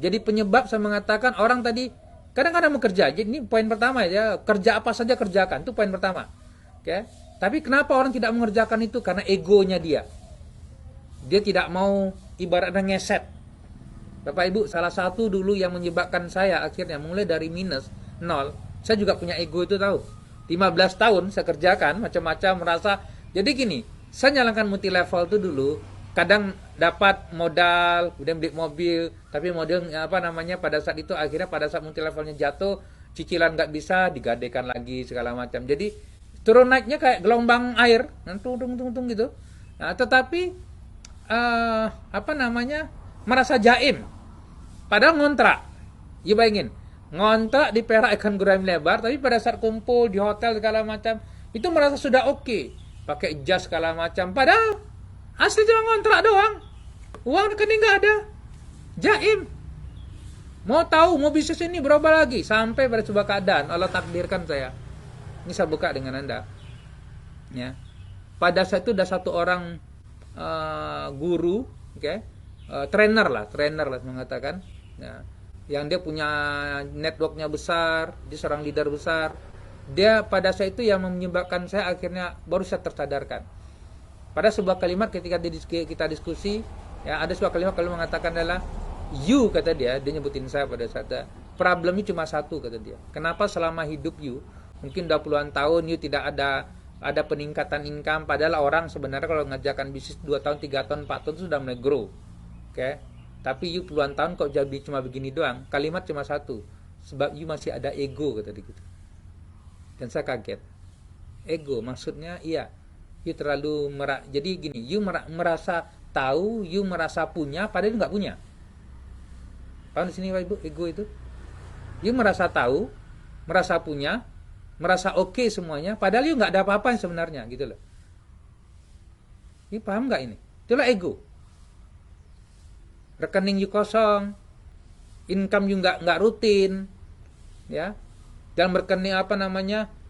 Jadi penyebab saya mengatakan orang tadi kadang-kadang mau kerja. Jadi ini poin pertama ya, kerja apa saja kerjakan. Itu poin pertama. Oke. Tapi kenapa orang tidak mengerjakan itu? Karena egonya dia. Dia tidak mau ibaratnya ngeset. Bapak Ibu, salah satu dulu yang menyebabkan saya akhirnya mulai dari minus 0. Saya juga punya ego itu tahu. 15 tahun saya kerjakan macam-macam merasa. Jadi gini, saya nyalakan multi level itu dulu. Kadang dapat modal, kemudian beli mobil, tapi modal pada saat itu akhirnya pada saat multi levelnya jatuh, cicilan nggak bisa, digadekan lagi segala macam. Jadi turun naiknya kayak gelombang air, tung gitu. Nah, tetapi merasa jaim. Padahal ngontrak. Ya bayangin, ngontrak di Perak ikan gurame lebar, tapi pada saat kumpul di hotel segala macam, itu merasa sudah oke. Pakai jas segala macam, padahal asli cuma ngontrak doang. Uang rekening nggak ada. Jaim. Mau tahu mau bisnis ini berapa lagi? Sampai pada sebuah keadaan Allah takdirkan saya. Ini saya buka dengan Anda. Ya. Pada saat itu ada satu orang guru, trainer lah mengatakan. Ya. Yang dia punya networknya besar, dia seorang leader besar. Dia pada saat itu yang menyebabkan saya akhirnya baru saya tersadarkan. Pada sebuah kalimat ketika kita diskusi, ya ada sebuah kalimat kalau mengatakan adalah you, kata dia nyebutin saya pada saat itu. Problemnya cuma satu, kata dia. Kenapa selama hidup you, mungkin 20-an tahun you tidak ada peningkatan income, padahal orang sebenarnya kalau ngajakan bisnis 2 tahun, 3 tahun, 4 tahun itu sudah mulai grow. Tapi you puluhan tahun kok jadi cuma begini doang. Kalimat cuma satu, sebab you masih ada ego, kata dia gitu. Dan saya kaget. Ego maksudnya iya, you terlalu jadi gini, you merasa tahu, you merasa punya, padahal you nggak punya. Paham di sini Pak Ibu, ego itu? You merasa tahu, merasa punya, merasa oke semuanya, padahal you nggak ada apa-apa sebenarnya, gitu loh. You paham nggak ini? Itulah ego. Rekening you kosong, income you nggak rutin, ya. Dalam rekening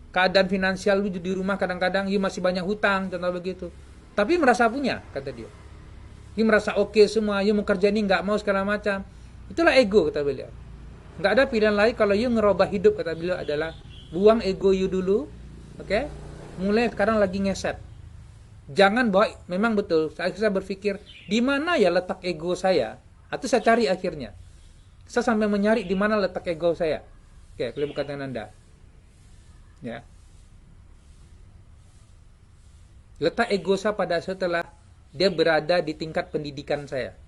keadaan finansial lu di rumah kadang-kadang you masih banyak hutang, contoh begitu. Tapi merasa punya, kata dia. You merasa oke semua, you mau kerja ini nggak mau segala macam. Itulah ego, kata beliau. Nggak ada pilihan lain kalau you ngerubah hidup, kata beliau adalah buang ego you dulu, mulai sekarang lagi ngeset. Jangan bawa, memang betul. Saya berpikir di mana ya letak ego saya, atau saya cari akhirnya. Saya sampai menyari di mana letak ego saya. Kalau bukan dengan Anda. Ya. Letak ego saya pada setelah dia berada di tingkat pendidikan saya.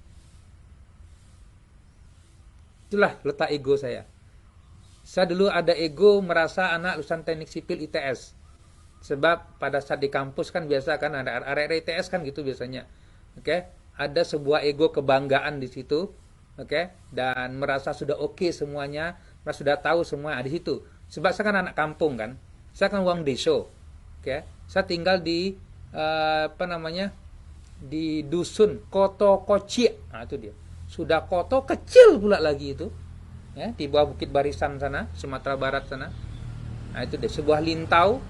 Itulah letak ego saya. Saya dulu ada ego merasa anak lulusan teknik sipil ITS. Sebab pada saat di kampus kan biasa kan ada area ITS kan gitu biasanya. Ada sebuah ego kebanggaan di situ. Dan merasa sudah oke semuanya, merasa sudah tahu semua di situ. Sebab saya kan anak kampung kan. Saya kan uang deso. Saya tinggal di di dusun Koto Koci. Nah itu dia. Sudah koto kecil pula lagi itu. Ya, di bawah Bukit Barisan sana, Sumatera Barat sana. Nah itu deh, sebuah lintau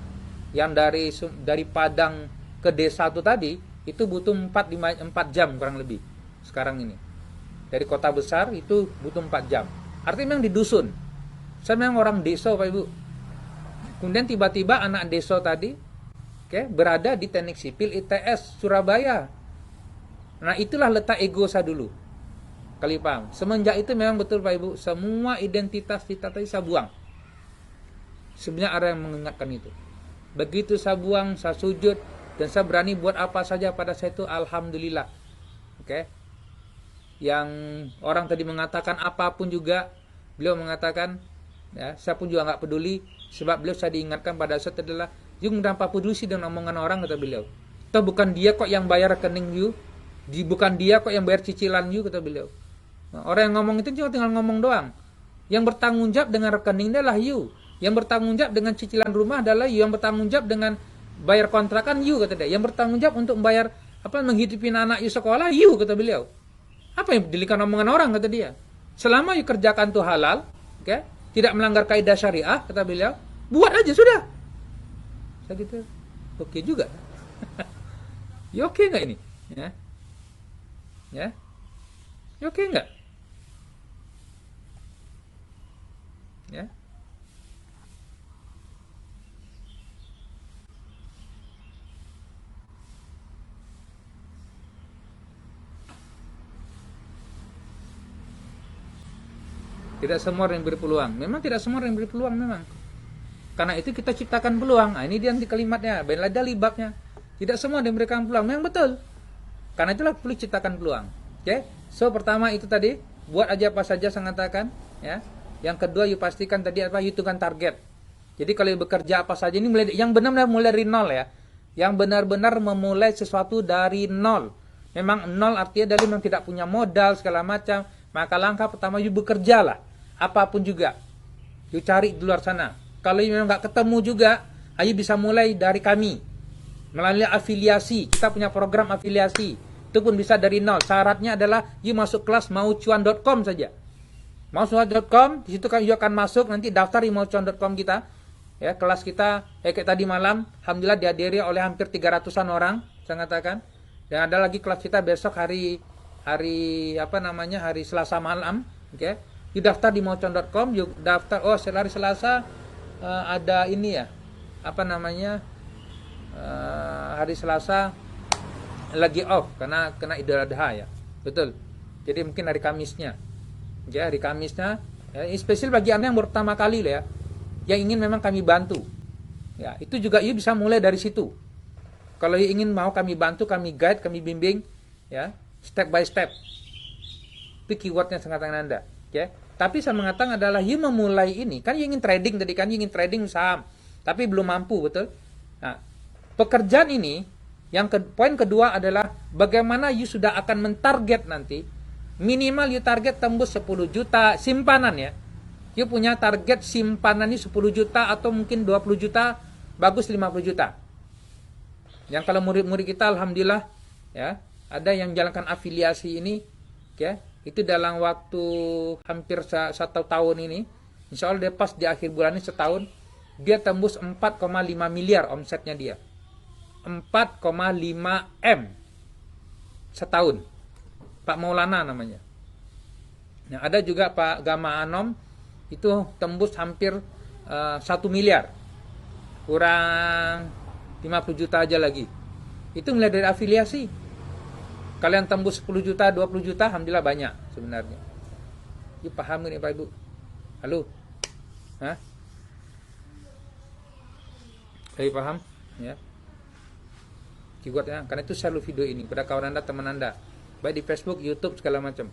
yang dari Padang ke desa itu tadi itu butuh 4 jam kurang lebih sekarang ini. Dari kota besar itu butuh 4 jam. Artinya memang di dusun. Saya memang orang desa Pak Ibu. Kemudian tiba-tiba anak desa tadi berada di teknik sipil ITS Surabaya. Nah itulah letak ego saya dulu. Kali paham. Semenjak itu memang betul Pak Ibu, semua identitas kita tadi saya buang. Sebenarnya ada yang mengingatkan itu. Begitu saya buang, saya sujud, dan saya berani buat apa saja pada saya itu, alhamdulillah. Yang orang tadi mengatakan apapun juga, beliau mengatakan, ya, saya pun juga nggak peduli, sebab beliau saya diingatkan pada saat adalah, you kenapa peduli sih dengan omongan orang, kata beliau. Toh bukan dia kok yang bayar rekening you, bukan dia kok yang bayar cicilan you, kata beliau. Nah, orang yang ngomong itu cuma tinggal ngomong doang. Yang bertanggung jawab dengan rekening adalah you. Yang bertanggung jawab dengan cicilan rumah adalah you. Yang bertanggung jawab dengan bayar kontrakan you, kata dia. Yang bertanggung jawab untuk membayar menghidupin anak you sekolah you, kata beliau. Apa yang pedulikan omongan orang, kata dia. Selama you kerjakan itu halal, okay, tidak melanggar kaidah syariah, kata beliau, buat aja sudah. Saya gitu, oke juga. Ya oke nggak ini? Ya, ya, ya oke nggak? Ya. Tidak semua orang yang beri peluang. Memang tidak semua orang yang beri peluang memang. Karena itu kita ciptakan peluang. Nah, ini dia nanti kalimatnya, bain lada libaknya. Tidak semua yang memberikan peluang. Memang betul. Karena itulah perlu ciptakan peluang. Oke? So pertama itu tadi, buat aja apa saja saya katakan, ya. Yang kedua, you pastikan tadi apa? Hitungkan target. Jadi kalau you bekerja apa saja ini mulai yang benar-benar mulai dari nol ya. Yang benar-benar memulai sesuatu dari nol. Memang nol artinya dari memang tidak punya modal segala macam. Maka langkah pertama you bekerja lah. Apapun juga, you cari di luar sana. Kalau you memang nggak ketemu juga, you bisa mulai dari kami melalui afiliasi. Kita punya program afiliasi, itu pun bisa dari nol. Syaratnya adalah you masuk kelas maucuan.com saja. Maucuan.com, di situ kan you akan masuk nanti daftar di maucuan.com kita. Ya, kelas kita kayak tadi malam, alhamdulillah dihadiri oleh hampir 300-an orang, saya katakan. Dan ada lagi kelas kita besok hari Selasa malam, oke. Okay? You daftar di maucuan.com, you daftar, hari Selasa ada ini ya, hari Selasa lagi off karena kena Idul Adha ya, betul. Jadi mungkin hari Kamisnya, ya hari Kamisnya, ya, spesial bagi anda yang pertama kali lah ya, yang ingin memang kami bantu, ya itu juga you bisa mulai dari situ. Kalau you ingin mau kami bantu, kami guide, kami bimbing, ya step by step, itu keywordnya sangat anda. Ya, tapi saya mengatakan adalah you memulai ini kan you ingin trading tadi kan, you ingin trading saham tapi belum mampu, betul. Nah, pekerjaan ini poin kedua adalah bagaimana you sudah akan mentarget nanti minimal you target tembus 10 juta simpanan ya. You punya target simpanan ini 10 juta atau mungkin 20 juta, bagus 50 juta. Yang kalau murid-murid kita alhamdulillah ya, ada yang jalankan afiliasi ini ya. Itu dalam waktu hampir 1 tahun ini, insya Allah dia pas di akhir bulan ini setahun, dia tembus 4,5 miliar omsetnya dia. 4,5 M setahun. Pak Maulana namanya. Nah, ada juga Pak Gama Anom, itu tembus hampir 1 miliar. Kurang 50 juta aja lagi. Itu mulai dari afiliasi. Kalian tembus 10 juta, 20 juta, alhamdulillah banyak sebenarnya. You paham gak nih Pak Ibu? Halo? Hah? Jadi paham? Ya. Keywordnya, karena itu selalu video ini pada kawan anda, teman anda, baik di Facebook, YouTube, segala macam.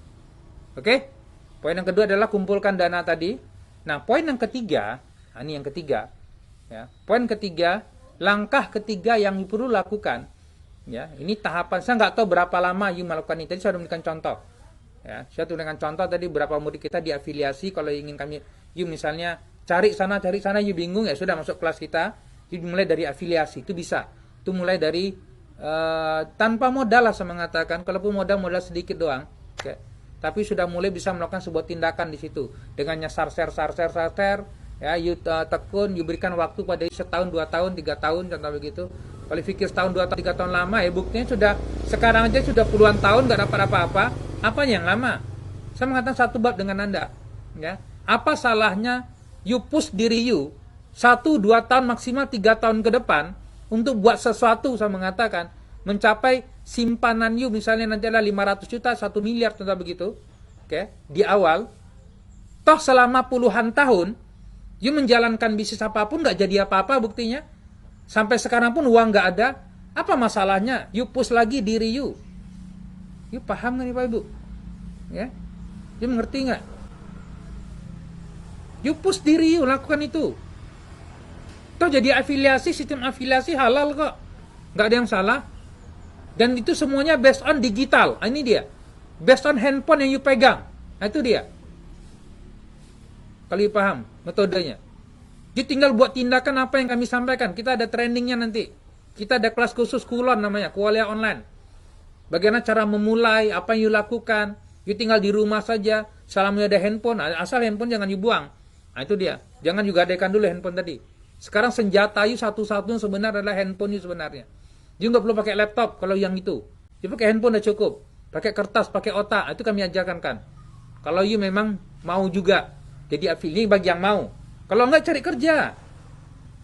Oke? Poin yang kedua adalah kumpulkan dana tadi. Nah, poin yang ketiga, ini yang ketiga, ya. Poin ketiga, langkah ketiga yang perlu lakukan. Ya, ini tahapan. Saya nggak tahu berapa lama you melakukan ini. Tadi saya sudah memberikan contoh. Ya, saya sudah memberikan contoh tadi berapa murid kita diafiliasi. Kalau ingin kami, you misalnya cari sana, you bingung ya sudah masuk kelas kita. You mulai dari afiliasi itu bisa. Itu mulai dari tanpa modal lah saya mengatakan. Kalaupun modal sedikit doang. Okay. Tapi sudah mulai bisa melakukan sebuah tindakan di situ dengan nyasar share. Ya, you tekun, you berikan waktu pada setahun, 2 tahun, 3 tahun, contoh begitu. Kalau pikir setahun, 2 tahun, 3 tahun lama, ya buktinya sudah sekarang aja sudah puluhan tahun nggak dapat apa-apa. Apa yang lama? Saya mengatakan satu bab dengan anda. Ya, apa salahnya you push diri you 1-2 tahun maksimal 3 tahun ke depan untuk buat sesuatu? Saya mengatakan mencapai simpanan you misalnya nanti adalah 500 juta, 1 miliar, contoh begitu. Oke, di awal. Toh selama puluhan tahun you menjalankan bisnis apapun nggak jadi apa-apa buktinya. Sampai sekarang pun uang nggak ada. Apa masalahnya? You push lagi diri you. You paham nggak nih Pak Ibu? Ya, you mengerti nggak? You push diri, you lakukan itu. Toh jadi afiliasi, sistem afiliasi halal kok. Nggak ada yang salah. Dan itu semuanya based on digital. Ini dia. Based on handphone yang you pegang. Nah, itu dia. Kalau you paham metodenya. You tinggal buat tindakan apa yang kami sampaikan. Kita ada trainingnya nanti. Kita ada kelas khusus kulon namanya, Kuliah Online. Bagaimana cara memulai, apa yang you lakukan. You tinggal di rumah saja. Selama ada handphone, asal handphone jangan you buang. Nah, itu dia. Jangan you gadaikan dulu handphone tadi. Sekarang senjata you satu-satunya sebenarnya adalah handphone you sebenarnya. You nggak perlu pakai laptop kalau yang itu. You pakai handphone udah cukup. Pakai kertas, pakai otak, itu kami ajarkan kan. Kalau you memang mau juga jadi afiliasi bagi yang mau. Kalau enggak cari kerja.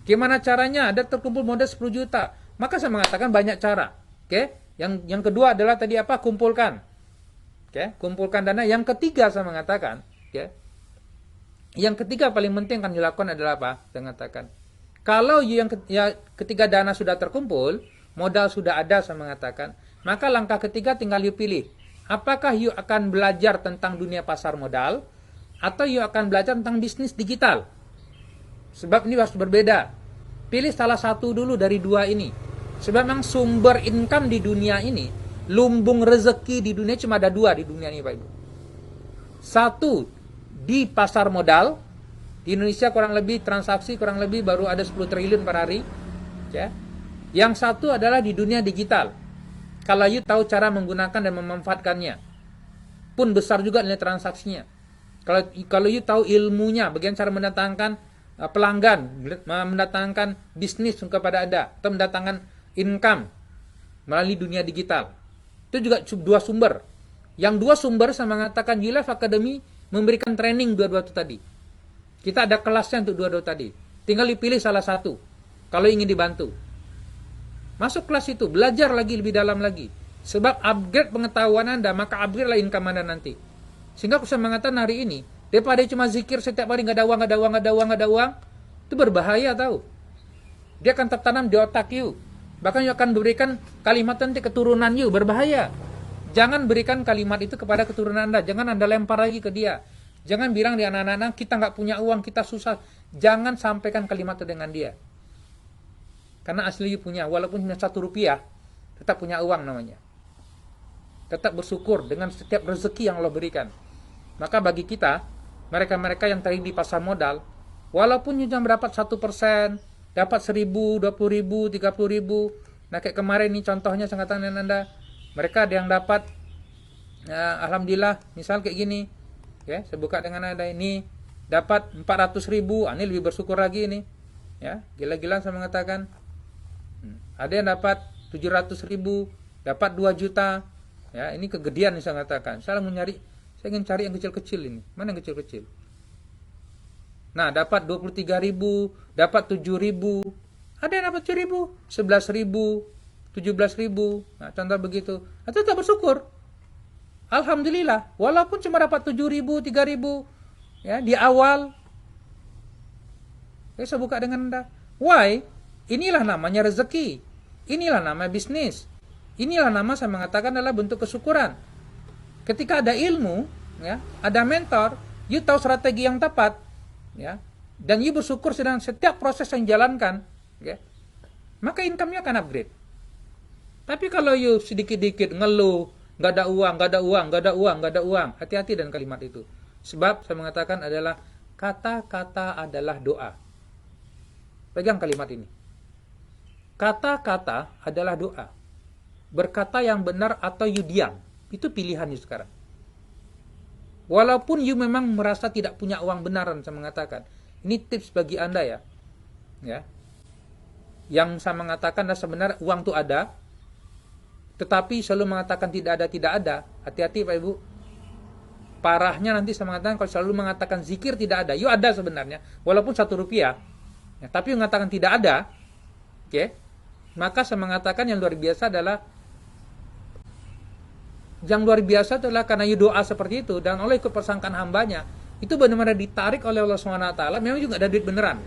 Gimana caranya? Ada terkumpul modal 10 juta. Maka saya mengatakan banyak cara. Oke? Yang kedua adalah tadi apa? Kumpulkan. Oke? Kumpulkan dana. Yang ketiga saya mengatakan, oke? Yang ketiga paling penting yang dilakukan adalah apa? Saya mengatakan, kalau you ketika dana sudah terkumpul, modal sudah ada, saya mengatakan, maka langkah ketiga tinggal you pilih. Apakah you akan belajar tentang dunia pasar modal, atau you akan belajar tentang bisnis digital? Sebab ini harus berbeda. Pilih salah satu dulu dari dua ini. Sebab memang sumber income di dunia ini, lumbung rezeki di dunia cuma ada dua di dunia ini, Pak Ibu. Satu, di pasar modal. Di Indonesia kurang lebih transaksi kurang lebih baru ada 10 triliun per hari. Ya. Yang satu adalah di dunia digital. Kalau you tahu cara menggunakan dan memanfaatkannya, pun besar juga nilai transaksinya. Kalau you tahu ilmunya, bagaimana cara mendatangkan pelanggan, mendatangkan bisnis kepada Anda, atau mendatangkan income melalui dunia digital. Itu juga dua sumber. Yang dua sumber saya mengatakan YouLife Academy memberikan training dua-dua itu tadi. Kita ada kelasnya untuk dua-dua tadi. Tinggal dipilih salah satu kalau ingin dibantu. Masuk kelas itu, belajar lagi lebih dalam lagi. Sebab upgrade pengetahuan Anda, maka upgrade lah income Anda nanti. Sehingga aku bisa mengatakan hari ini, daripada cuma zikir setiap hari nggak ada uang, itu berbahaya tahu. Dia akan tertanam di otak you. Bahkan you akan berikan kalimat nanti keturunan you, berbahaya. Jangan berikan kalimat itu kepada keturunan Anda. Jangan Anda lempar lagi ke dia. Jangan bilang di anak-anak, kita nggak punya uang, kita susah. Jangan sampaikan kalimat itu dengan dia. Karena asli you punya, walaupun hanya 1 rupiah, tetap punya uang namanya. Tetap bersyukur dengan setiap rezeki yang Allah berikan. Maka bagi kita, mereka-mereka yang tadi di pasar modal, walaupun you cuma dapat 1%, dapat 1.000, 20.000, 30.000. Nah kayak kemarin nih contohnya saya katakan dengan Anda, mereka ada yang dapat, alhamdulillah, misal kayak gini, ya, saya buka dengan Anda ini, dapat 400.000, ini lebih bersyukur lagi ini, ya, gila-gilaan saya mengatakan. Ada yang dapat 700.000, dapat 2 juta, ya, ini kegedean saya mengatakan. Saya ingin cari yang kecil-kecil ini, mana yang kecil-kecil? Nah, dapat 23.000, dapat 7.000, ada yang dapat 7.000, 11.000, 17.000, nah, contoh begitu. Itu tetap bersyukur. Alhamdulillah, walaupun cuma dapat 7.000, 3.000, ya, di awal. Saya buka dengan Anda. Why? Inilah namanya rezeki. Inilah nama bisnis. Inilah nama saya mengatakan adalah bentuk kesyukuran. Ketika ada ilmu, ya, ada mentor, you tahu strategi yang tepat, ya, dan you bersyukur sedang setiap proses yang dijalankan, ya, maka income-nya akan upgrade. Tapi kalau you sedikit-sedikit ngeluh, nggak ada uang, hati-hati dengan kalimat itu. Sebab saya mengatakan adalah kata-kata adalah doa. Pegang kalimat ini. Kata-kata adalah doa. Berkata yang benar atau you diam, itu pilihan you sekarang. Walaupun you memang merasa tidak punya uang benaran, saya mengatakan. Ini tips bagi Anda ya. Ya. Yang saya mengatakan adalah sebenarnya uang itu ada, tetapi selalu mengatakan tidak ada. Hati-hati Pak Ibu. Parahnya nanti saya mengatakan kalau selalu mengatakan zikir tidak ada. You ada sebenarnya, walaupun 1 rupiah. Ya, tapi mengatakan tidak ada, oke? Maka saya mengatakan yang luar biasa adalah karena you doa seperti itu dan oleh ikut persangkaan hambanya, itu benar-benar ditarik oleh Allah SWT. Memang juga ada duit beneran.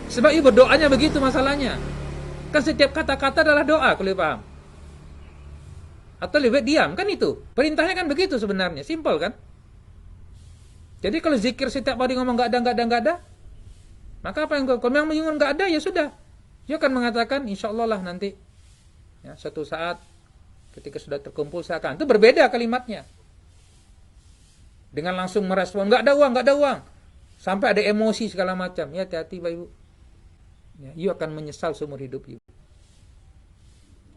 Sebab you berdoanya begitu masalahnya. Kan setiap kata-kata adalah doa, kalau paham. Atau lebih diam, kan itu. Perintahnya kan begitu sebenarnya, simpel kan? Jadi kalau zikir setiap hari ngomong nggak ada, maka apa yang kalau memang menyinggung nggak ada, ya sudah. Dia akan mengatakan insya Allah lah nanti. Ya, suatu saat ketika sudah terkumpul saya akan. Itu berbeda kalimatnya. Dengan langsung merespon nggak ada uang, sampai ada emosi segala macam. Ya hati-hati Bapak Ibu. Ya, you akan menyesal seumur hidup you.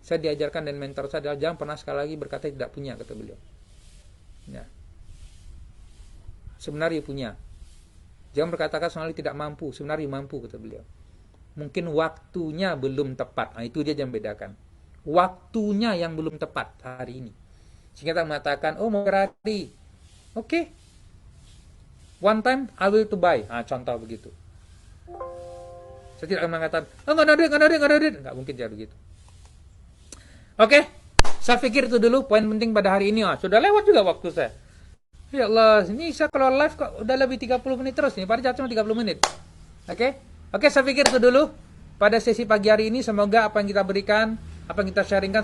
Saya diajarkan dan mentor saya adalah jangan pernah sekali lagi berkata tidak punya, kata beliau. Ya. Sebenarnya punya. Jangan berkatakan sekali tidak mampu, sebenarnya mampu, kata beliau. Mungkin waktunya belum tepat. Nah, itu dia yang bedakan. Waktunya yang belum tepat hari ini. Sehingga kita mengatakan, oh mau Ferrari. Oke. One time I will to buy. Nah, contoh begitu. Saya tidak akan mengatakan, oh nggak ada duit. Nggak mungkin jadi begitu. Oke. Saya pikir itu dulu poin penting pada hari ini. Sudah lewat juga waktu saya. Ya Allah, ini saya kalau live kok udah lebih 30 menit terus nih. Padahal cuma 30 menit. Oke, saya pikir itu dulu pada sesi pagi hari ini. Semoga apa yang kita berikan, apa yang kita sharingkan,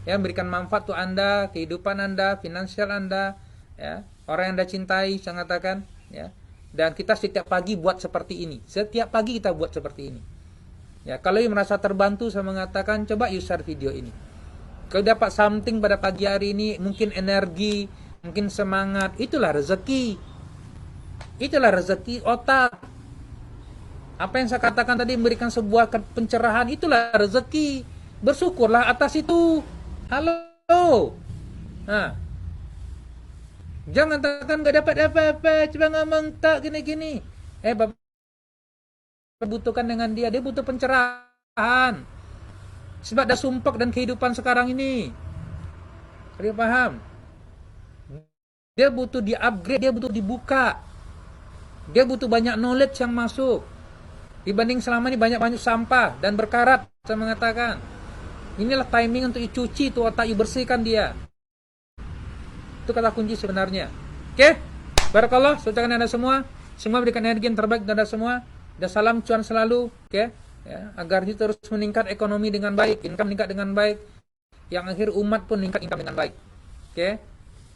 ya, memberikan manfaat untuk Anda, kehidupan Anda, finansial Anda, ya, orang yang Anda cintai, saya katakan, ya. Dan kita setiap pagi buat seperti ini. Setiap pagi kita buat seperti ini. Ya, kalau you merasa terbantu, saya mengatakan coba you share video ini. Kalau dapat something pada pagi hari ini, mungkin energi, mungkin semangat, itulah rezeki. Itulah rezeki otak. Apa yang saya katakan tadi memberikan sebuah pencerahan, itulah rezeki. Bersyukurlah atas itu. Halo. Nah. Jangan katakan gak dapat apa-apa, coba ngomong tak gini-gini. Bapak butuhkan dengan dia butuh pencerahan. Sebab ada sumpek dan kehidupan sekarang ini. Kalian paham? Dia butuh di-upgrade, dia butuh dibuka. Dia butuh banyak knowledge yang masuk. Dibanding selama ini banyak sampah dan berkarat, saya mengatakan. Inilah timing untuk dicuci itu otak, bersihkan dia. Itu kata kunci sebenarnya. Oke? Barakallah, sucakan Anda semua. Semua berikan energi yang terbaik kepada Anda semua. Dan salam cuan selalu. Oke? Ya, agar ini terus meningkat ekonomi dengan baik, income meningkat dengan baik. Yang akhir umat pun meningkat income dengan baik. Oke?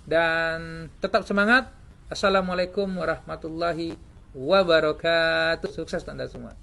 Dan tetap semangat. Assalamualaikum warahmatullahi wabarakatuh. Sukses Anda semua.